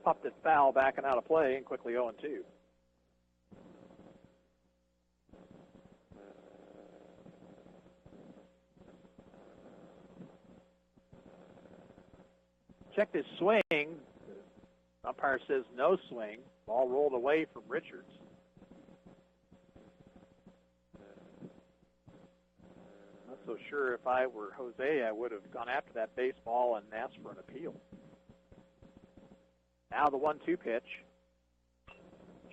Popped it foul, backing out of play, and quickly 0-2. Checked his swing. Umpire says no swing. Ball rolled away from Richards. Not so sure if I were Jose, I would have gone after that baseball and asked for an appeal. Now the 1-2 pitch.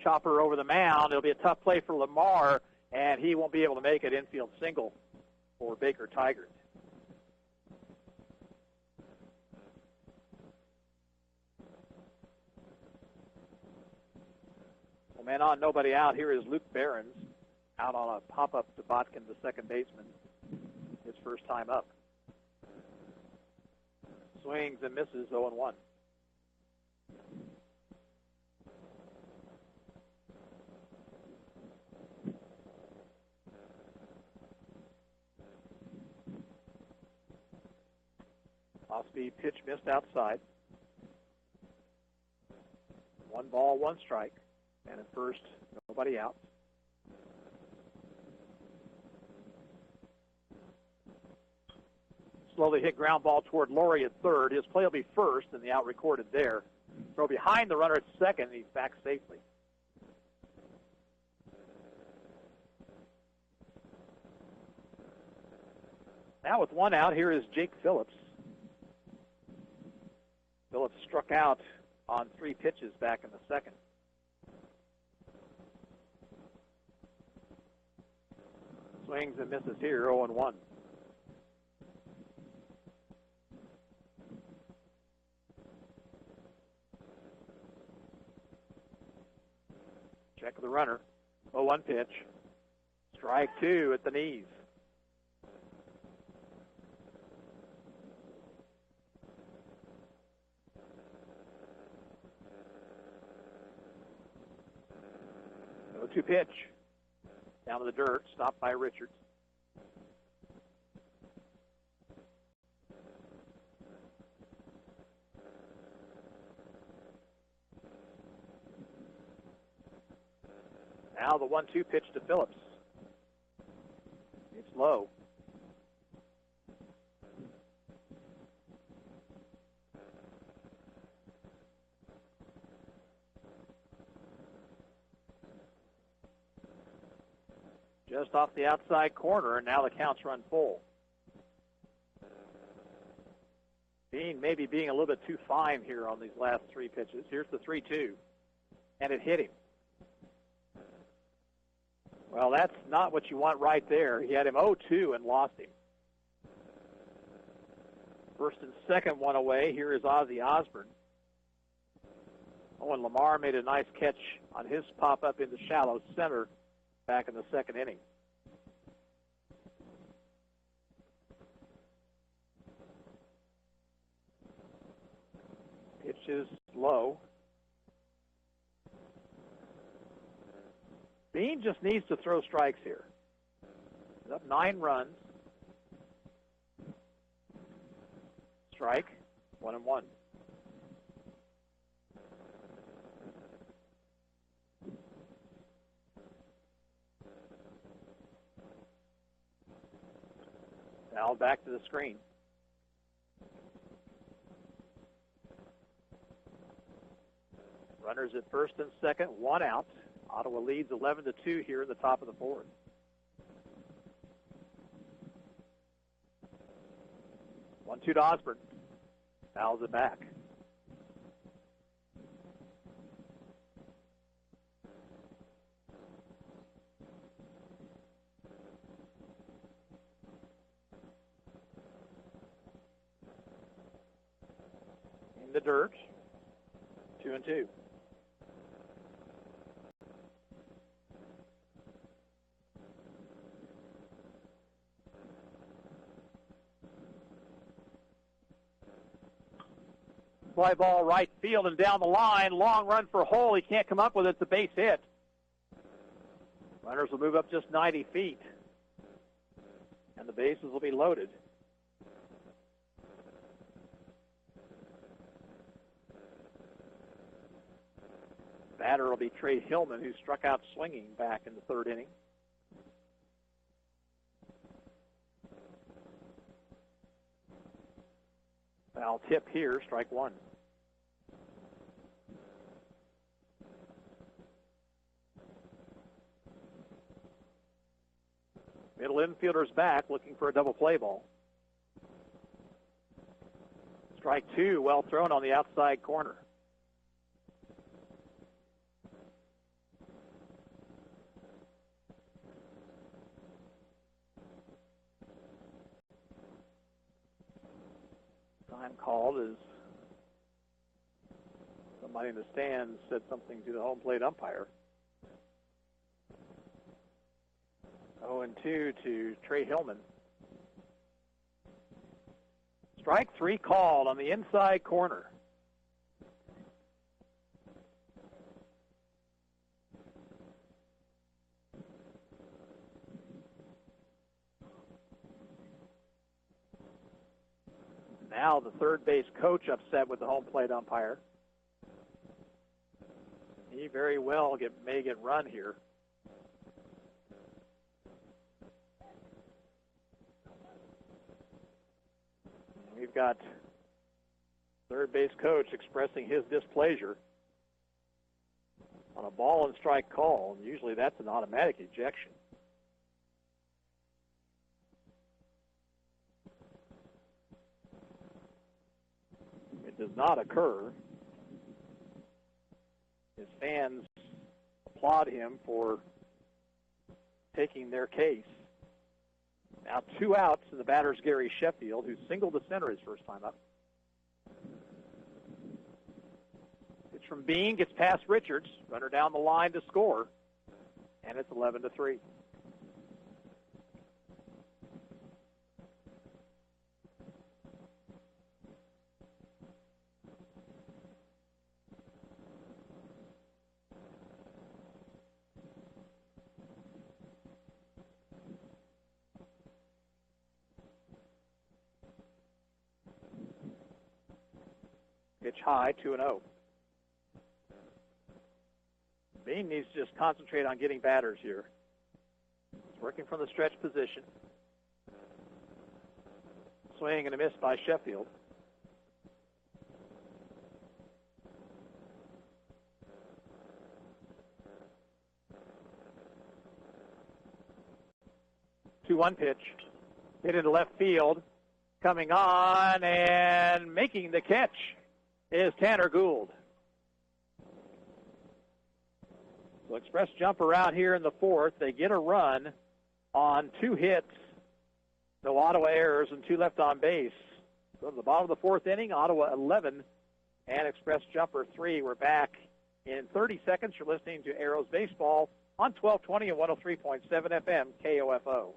Chopper over the mound. It'll be a tough play for Lamar, and he won't be able to make it. Infield single for Baker Tigert. Man on, nobody out. Here is Luke Barons out on a pop-up to Botkin, the second baseman. His first time up. Swings and misses, 0-1. Off-speed pitch missed outside. 1 ball, 1 strike. And at first, nobody out. Slowly hit ground ball toward Laurie at third. His play will be first, and the out recorded there. Throw behind the runner at second, and he's back safely. Now with 1 out, here is Jake Phillips. Phillips struck out on 3 pitches back in the second. Swings and misses here, 0-1. Check of the runner. 0-1 pitch. Strike 2 at the knees. No 2 pitch. Down to the dirt, stopped by Richards. Now the 1-2 pitch to Phillips. It's low. Just off the outside corner, and now the count's run full. Bean maybe being a little bit too fine here on these last 3 pitches. Here's the 3-2, and it hit him. Well, that's not what you want right there. He had him 0-2 and lost him. First and second one away. Here is Ozzie Osborne. Owen Lamar made a nice catch on his pop-up into shallow center back in the second inning. Pitch is low. Bean just needs to throw strikes here. He's up 9 runs. Strike, 1-1. Now back to the screen. Runners at first and second, 1 out. Ottawa leads 11-2 here in the top of the fourth. One-two to Osborne. Fouls it back. In the dirt. 2-2. Fly ball right field and down the line. Long run for Hull. He can't come up with it. It's a base hit. Runners will move up just 90 feet. And the bases will be loaded. Batter will be Trey Hillman, who struck out swinging back in the third inning. Foul tip here, strike one. Middle infielder's back, looking for a double play ball. Strike two, well thrown on the outside corner. Time called as somebody in the stands said something to the home plate umpire. 0-2 to Trey Hillman. Strike three called on the inside corner. Now the third base coach upset with the home plate umpire. He very well may get run here. We've got third base coach expressing his displeasure on a ball and strike call. And usually that's an automatic ejection. It does not occur. His fans applaud him for taking their case. Now 2 outs to the batter's Gary Sheffield, who singled to center his first time up. It's from Bean, gets past Richards, runner down the line to score, and it's 11-3. Pitch high, 2-0. Bean needs to just concentrate on getting batters here. He's working from the stretch position. Swing and a miss by Sheffield. Two-one pitch. Hit into left field. Coming on and making the catch is Tanner Gould. So Express jumper out here in the fourth. They get a run on 2 hits. No Ottawa errors and 2 left on base. So at the bottom of the fourth inning, Ottawa 11 and Express jumper 3. We're back In 30 seconds, you're listening to Arrows Baseball on 1220 and 103.7 FM KOFO.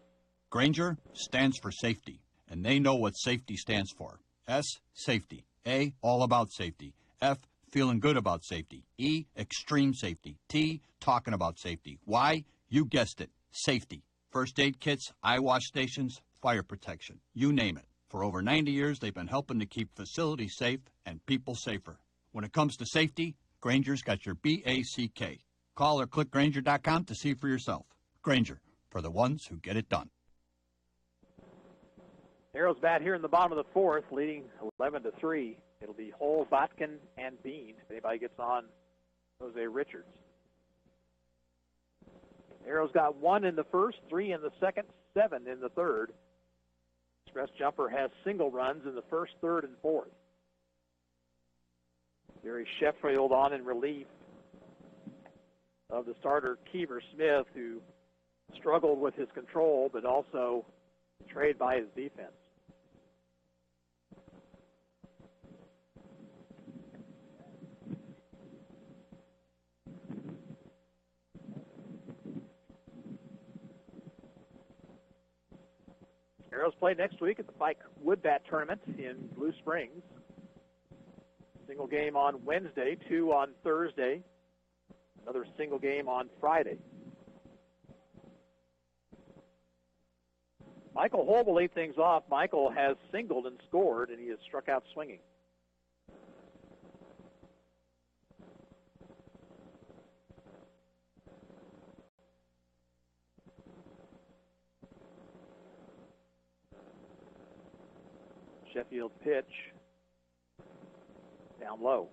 Grainger stands for safety, and they know what safety stands for. S, safety. A, all about safety. F, feeling good about safety. E, extreme safety. T, talking about safety. Y, you guessed it, safety. First aid kits, eye wash stations, fire protection, you name it. For over 90 years, they've been helping to keep facilities safe and people safer. When it comes to safety, Grainger's got your BACK. Call or click Grainger.com to see for yourself. Grainger, for the ones who get it done. Arrows bat here in the bottom of the fourth, leading 11-3. It'll be Hole, Botkin, and Bean. If anybody gets on Jose Richards. Arrows got 1 in the first, 3 in the second, 7 in the third. Express Jumper has single runs in the first, third, and fourth. Gary Sheffield on in relief of the starter Keever Smith, who struggled with his control but also betrayed by his defense. Arrows play next week at the Pike Wood Bat Tournament in Blue Springs. Single game on Wednesday, 2 on Thursday, another single game on Friday. Michael Hole will lead things off. Michael has singled and scored, and he has struck out swinging. Sheffield's pitch down low.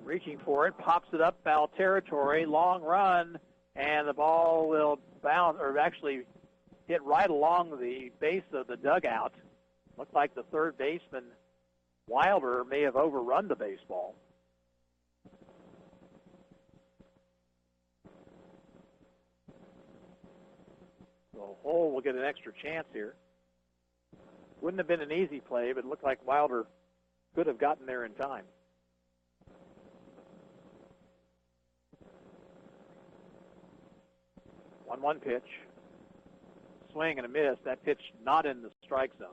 Reaching for it, pops it up, foul territory, long run, and the ball will bounce, or actually hit right along the base of the dugout. Looked like the third baseman, Wilder, may have overrun the baseball. So Hole will get an extra chance here. Wouldn't have been an easy play, but it looked like Wilder could have gotten there in time. 1-1 pitch. Swing and a miss. That pitch not in the strike zone.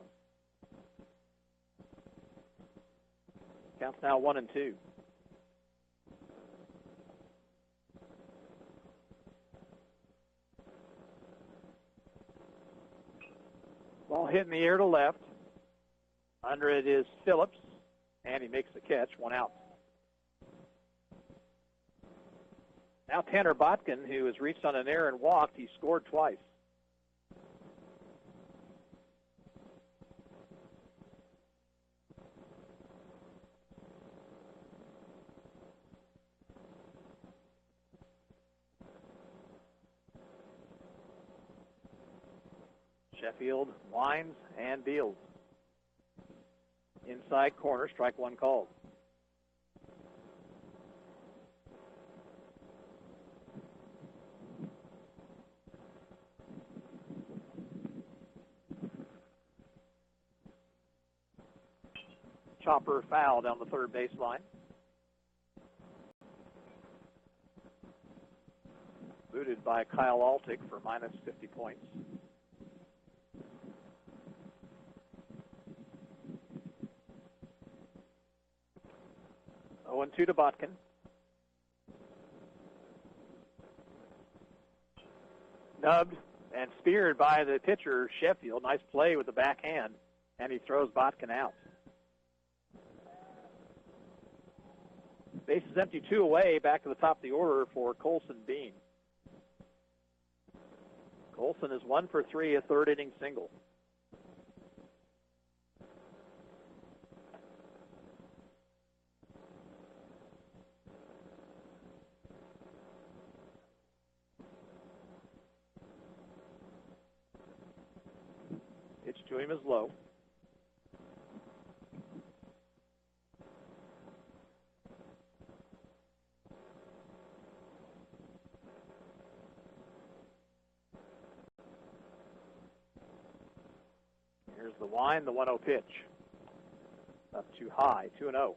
Counts now 1-2. Ball hit in the air to left. Under it is Phillips, and he makes the catch, 1 out. Now Tanner Botkin, who has reached on an error and walked, he scored twice. Sheffield winds and deals. Inside corner, strike 1 called. Chopper foul down the third baseline. Booted by Kyle Altick for minus 50 points. Oh, 2 to Botkin. Nubbed and speared by the pitcher, Sheffield. Nice play with the backhand, and he throws Botkin out. Base is empty, 2 away, back to the top of the order for Colson Bean. Colson is 1 for 3, a third inning single. Pitch to him is low. the wind, the 1-0 pitch. Up too high, 2-0.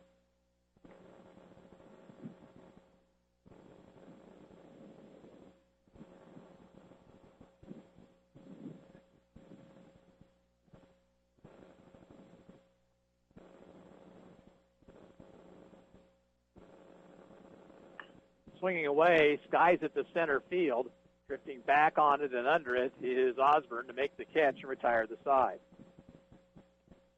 Swinging away, skies at the center field. Drifting back on it and under it is Osborne to make the catch and retire the side.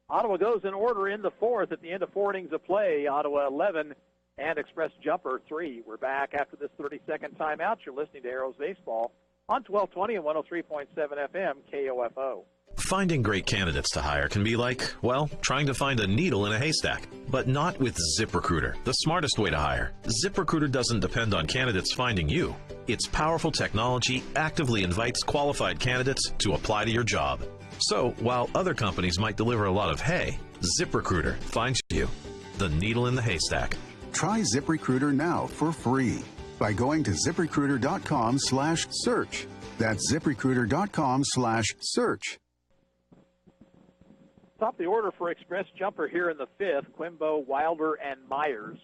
Ottawa goes in order in the fourth at the end of 4 innings of play. Ottawa 11 and Express Jumper 3. We're back after this 30-second timeout. You're listening to Arrows Baseball on 1220 and 103.7 FM KOFO. Finding great candidates to hire can be like, well, trying to find a needle in a haystack. But not with ZipRecruiter, the smartest way to hire. ZipRecruiter doesn't depend on candidates finding you. Its powerful technology actively invites qualified candidates to apply to your job. So, while other companies might deliver a lot of hay, ZipRecruiter finds you the needle in the haystack. Try ZipRecruiter now for free by going to ZipRecruiter.com/search. That's ZipRecruiter.com/search. Top the order for Express Jumper here in the fifth, Quimbo, Wilder, and Myers.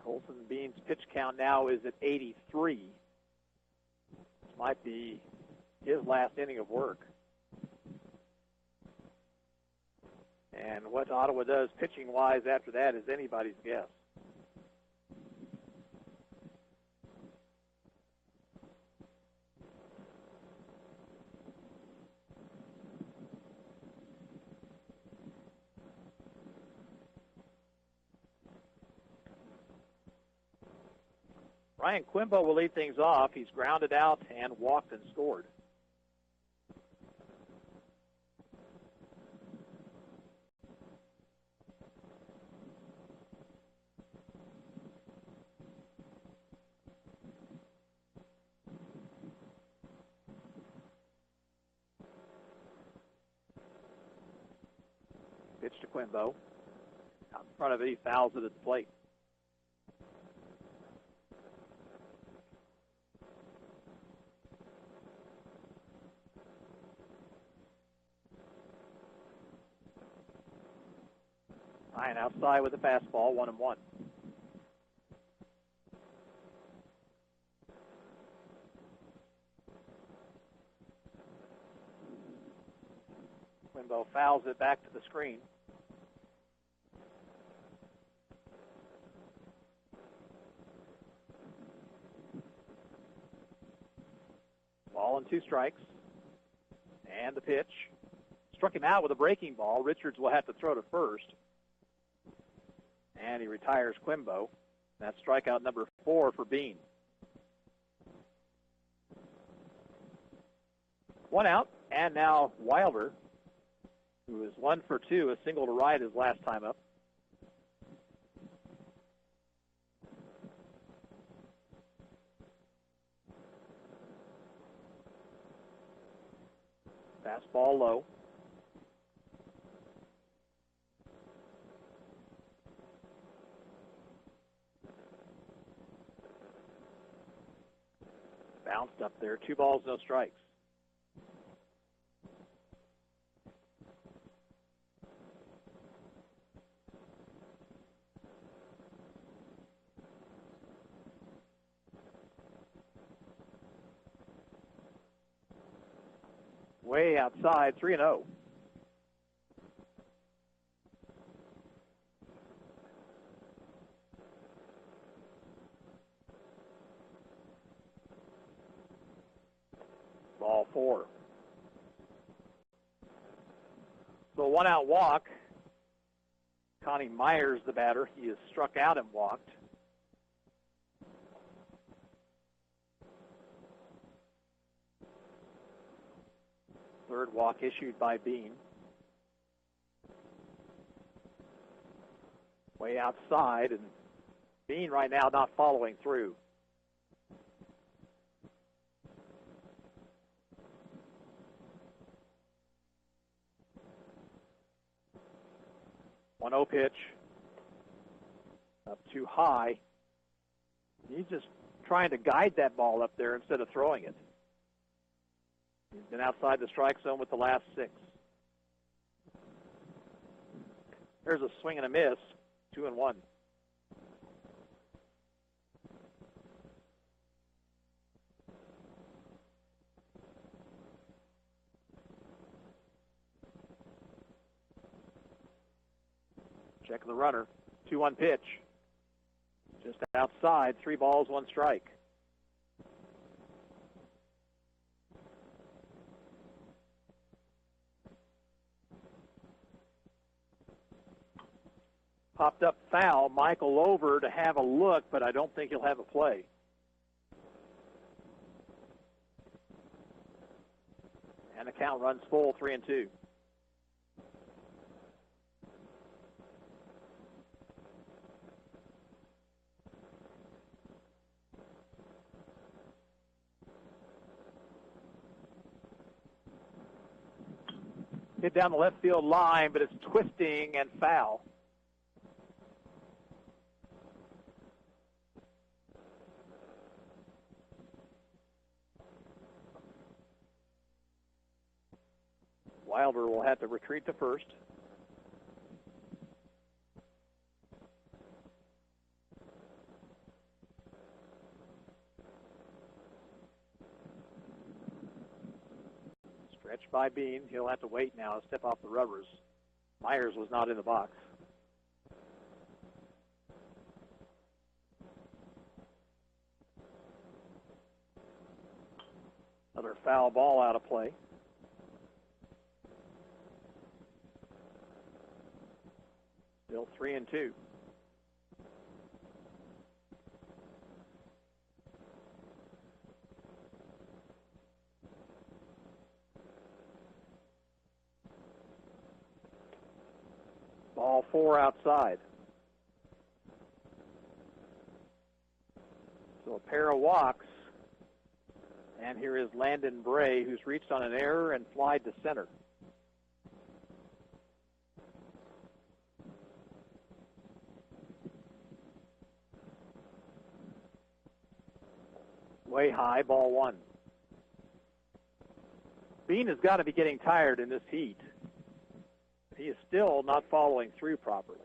Colton Bean's pitch count now is at 83. This might be his last inning of work. And what Ottawa does pitching-wise after that is anybody's guess. Ryan Quimbo will lead things off. He's grounded out and walked and scored. Pitch to Quimbo. Out in front of it, he fouls it at the plate. Ryan outside with a fastball, 1-1. Quimbo fouls it back to the screen. Ball and 2 strikes. And the pitch. Struck him out with a breaking ball. Richards will have to throw to first. And he retires Quimbo. That's strikeout number 4 for Bean. 1 out, and now Wilder, who is 1 for 2, a single to right his last time up. Fastball low. Bounced up there. 2 balls, no strikes. Way outside, 3-0. Ball 4. So 1-out walk. Connie Myers, the batter. He is struck out and walked. Third walk issued by Bean. Way outside, and Bean right now not following through. One 1-0 pitch. Up too high. He's just trying to guide that ball up there instead of throwing it. He's been outside the strike zone with the last 6. There's a swing and a miss, 2-1. Check the runner, 2-1 pitch. Just outside, 3 balls, 1 strike. Popped up foul. Michael over to have a look, but I don't think he'll have a play. And the count runs full, 3-2. Hit down the left field line, but it's twisting and foul. Wilder will have to retreat to first. Stretched by Bean. He'll have to wait now to step off the rubbers. Myers was not in the box. Another foul ball out of play. Still 3-2. Ball 4 outside. So a pair of walks. And here is Landon Bray, who's reached on an error and flied to center. Way high, ball 1. Bean has got to be getting tired in this heat. He is still not following through properly.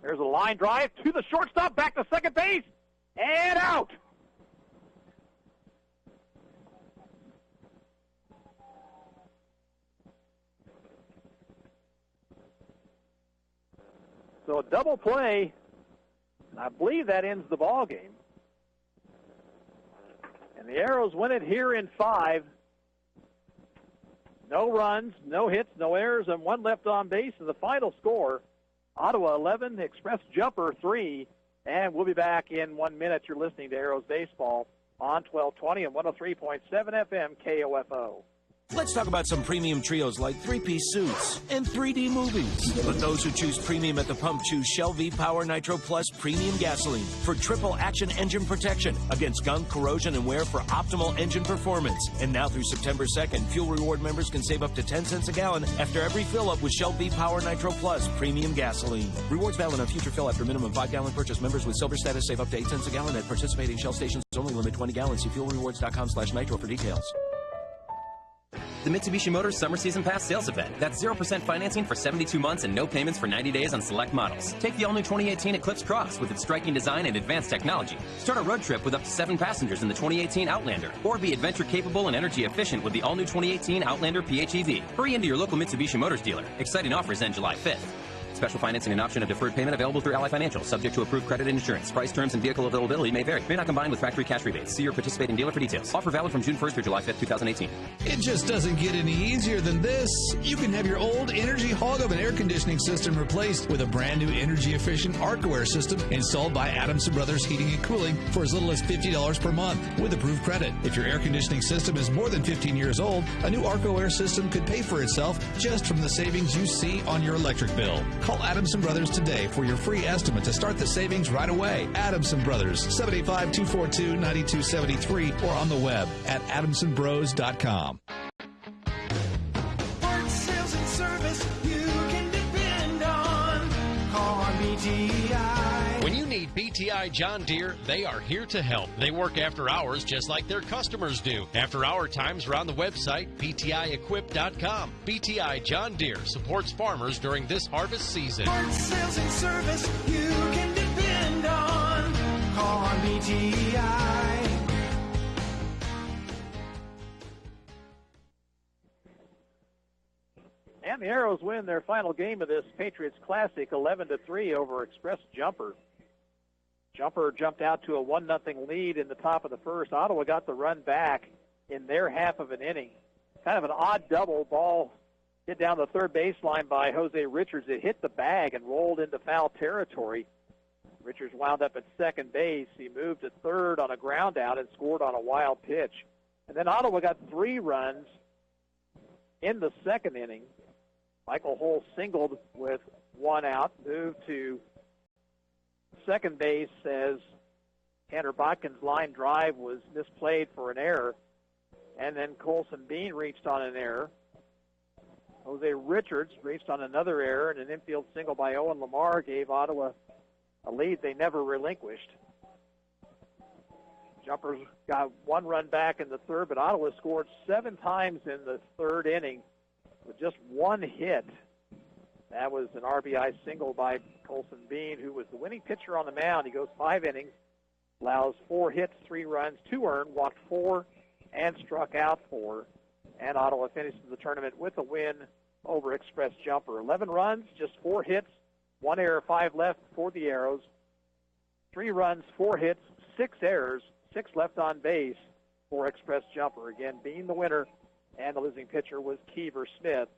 There's a line drive to the shortstop, back to second base, and out. So a double play, and I believe that ends the ball game. And the Arrows win it here in 5. No runs, no hits, no errors, and 1 left on base. And the final score, Ottawa 11, Express Jumper 3. And we'll be back in 1 minute. You're listening to Arrows Baseball on 1220 and 103.7 FM KOFO. Let's talk about some premium trios like 3-piece suits and 3D movies. But those who choose premium at the pump choose Shell V Power Nitro Plus Premium Gasoline for triple action engine protection against gunk, corrosion, and wear for optimal engine performance. And now through September 2nd, Fuel Reward members can save up to 10 cents a gallon after every fill-up with Shell V Power Nitro Plus Premium Gasoline. Rewards valid on future fill after minimum 5-gallon purchase. Members with silver status save up to 8 cents a gallon at participating Shell stations. Only limit 20 gallons. See fuelrewards.com/nitro for details. The Mitsubishi Motors Summer Season Pass sales event. That's 0% financing for 72 months and no payments for 90 days on select models. Take the all-new 2018 Eclipse Cross with its striking design and advanced technology. Start a road trip with up to 7 passengers in the 2018 Outlander. Or be adventure capable and energy efficient with the all-new 2018 Outlander PHEV. Hurry into your local Mitsubishi Motors dealer. Exciting offers end July 5th. Special financing and option of deferred payment available through Ally Financial, subject to approved credit and insurance. Price, terms, and vehicle availability may vary. May not combine with factory cash rebates. See your participating dealer for details. Offer valid from June 1st through July 5th, 2018. It just doesn't get any easier than this. You can have your old Energy Hog Oven air conditioning system replaced with a brand new energy-efficient Arcoair system installed by Adamson Brothers Heating and Cooling for as little as $50 per month with approved credit. If your air conditioning system is more than 15 years old, a new Arcoair system could pay for itself just from the savings you see on your electric bill. Call Adamson Brothers today for your free estimate to start the savings right away. Adamson Brothers, 785-242-9273 or on the web at adamsonbros.com. Parts, sales, and service you can depend on. Call RBTI. need BTI John Deere, they are here to help. They work after hours just like their customers do. After hour times are on the website, btiequip.com. BTI John Deere supports farmers during this harvest season. Parts, sales, and service you can depend on. Call on BTI. And the Arrows win their final game of this Patriots Classic 11-3 over Express Jumper. Jumper jumped out to a 1-0 lead in the top of the first. Ottawa got the run back in their half of an inning. Kind of an odd double ball hit down the third baseline by Jose Richards. It hit the bag and rolled into foul territory. Richards wound up at second base. He moved to third on a ground out and scored on a wild pitch. And then Ottawa got 3 runs in the second inning. Michael Hull singled with 1 out, moved to second base as Tanner Botkin's line drive was misplayed for an error. And then Colson Bean reached on an error. Jose Richards reached on another error, and an infield single by Owen Lamar gave Ottawa a lead they never relinquished. Jumpers got 1 run back in the third, but Ottawa scored 7 times in the third inning with just 1 hit. That was an RBI single by Colson Bean, who was the winning pitcher on the mound. He goes 5 innings, allows 4 hits, 3 runs, 2 earned, walked 4, and struck out 4. And Ottawa finishes the tournament with a win over Express Jumper. 11 runs, just 4 hits, 1 error, 5 left for the Arrows. 3 runs, 4 hits, 6 errors, 6 left on base for Express Jumper. Again, Bean the winner, and the losing pitcher was Kiever Smith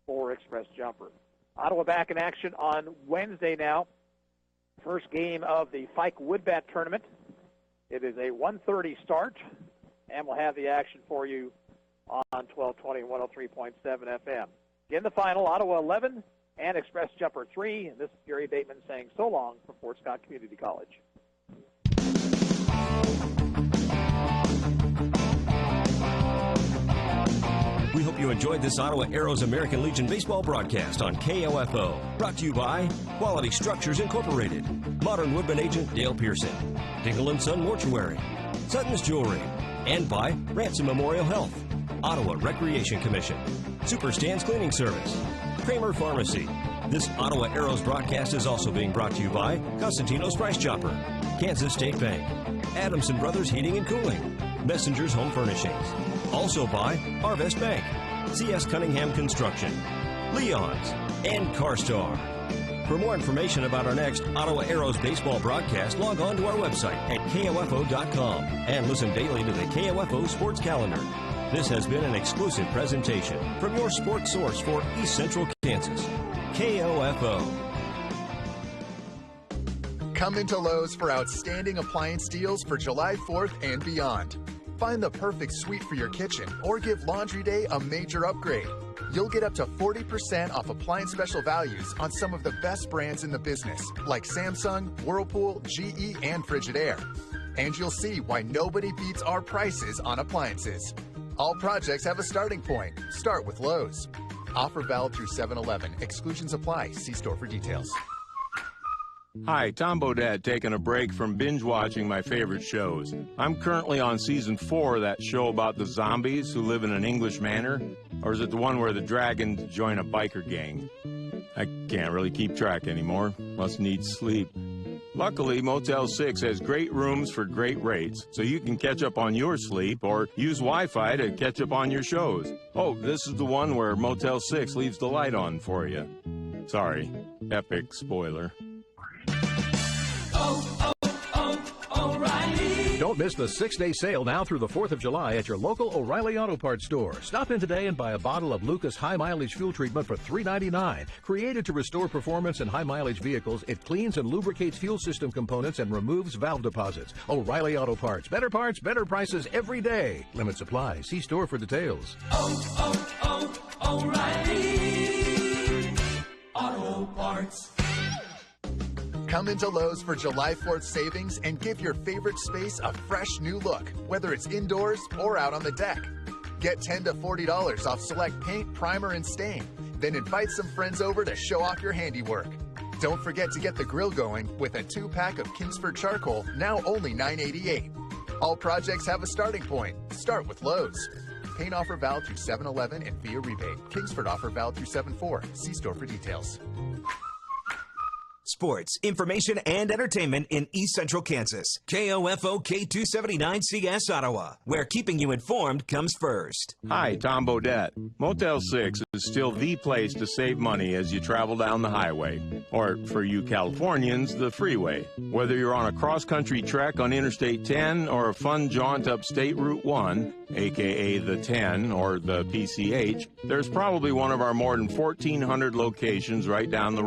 for Express Jumper. Ottawa back in action on Wednesday now. First game of the Fike Woodbat Tournament. It is a 1:30 start, and we'll have the action for you on 1220 and 103.7 FM. In the final, Ottawa 11 and Express Jumper 3. And this is Gary Bateman saying so long from Fort Scott Community College. We hope you enjoyed this Ottawa Arrows American Legion baseball broadcast on KOFO. Brought to you by Quality Structures Incorporated, Modern Woodman agent Dale Pearson, Dingle & Son Mortuary, Sutton's Jewelry, and by Ransom Memorial Health, Ottawa Recreation Commission, Super Stands Cleaning Service, Kramer Pharmacy. This Ottawa Arrows broadcast is also being brought to you by Costantino's Price Chopper, Kansas State Bank, Adamson Brothers Heating and Cooling, Messenger's Home Furnishings. Also by Harvest Bank, C.S. Cunningham Construction, Leon's, and CarStar. For more information about our next Ottawa Arrows baseball broadcast, log on to our website at KOFO.com and listen daily to the KOFO Sports Calendar. This has been an exclusive presentation from your sports source for East Central Kansas, KOFO. Come into Lowe's for outstanding appliance deals for July 4th and beyond. Find the perfect suite for your kitchen or give Laundry Day a major upgrade. You'll get up to 40% off appliance special values on some of the best brands in the business, like Samsung, Whirlpool, GE, and Frigidaire. And you'll see why nobody beats our prices on appliances. All projects have a starting point. Start with Lowe's. Offer valid through 7/11. Exclusions apply. See store for details. Hi, Tom Bodette taking a break from binge-watching my favorite shows. I'm currently on Season 4 of that show about the zombies who live in an English manor. Or is it the one where the dragons join a biker gang? I can't really keep track anymore. Must need sleep. Luckily, Motel 6 has great rooms for great rates, so you can catch up on your sleep or use Wi-Fi to catch up on your shows. Oh, this is the one where Motel 6 leaves the light on for you. Sorry, epic spoiler. O'Reilly. Don't miss the 6-day sale now through the 4th of July at your local O'Reilly Auto Parts store. Stop in today and buy a bottle of Lucas High Mileage Fuel Treatment for $3.99. Created to restore performance in high mileage vehicles, it cleans and lubricates fuel system components and removes valve deposits. O'Reilly Auto Parts, better prices every day. Limit supply. See store for details. O'Reilly Auto Parts. Come into Lowe's for July 4th savings and give your favorite space a fresh new look, whether it's indoors or out on the deck. Get $10 to $40 off select paint, primer, and stain. Then invite some friends over to show off your handiwork. Don't forget to get the grill going with a 2-pack of Kingsford charcoal, now only $9.88. All projects have a starting point. Start with Lowe's. Paint offer valid through 7/11 and via rebate. Kingsford offer valid through 7/4. See store for details. Sports, information, and entertainment in East Central Kansas. KOFO K279CS Ottawa, where keeping you informed comes first. Hi, Tom Bodette. Motel 6 is still the place to save money as you travel down the highway. Or, for you Californians, the freeway. Whether you're on a cross-country trek on Interstate 10 or a fun jaunt up State Route 1, a.k.a. the 10 or the PCH, there's probably one of our more than 1,400 locations right down the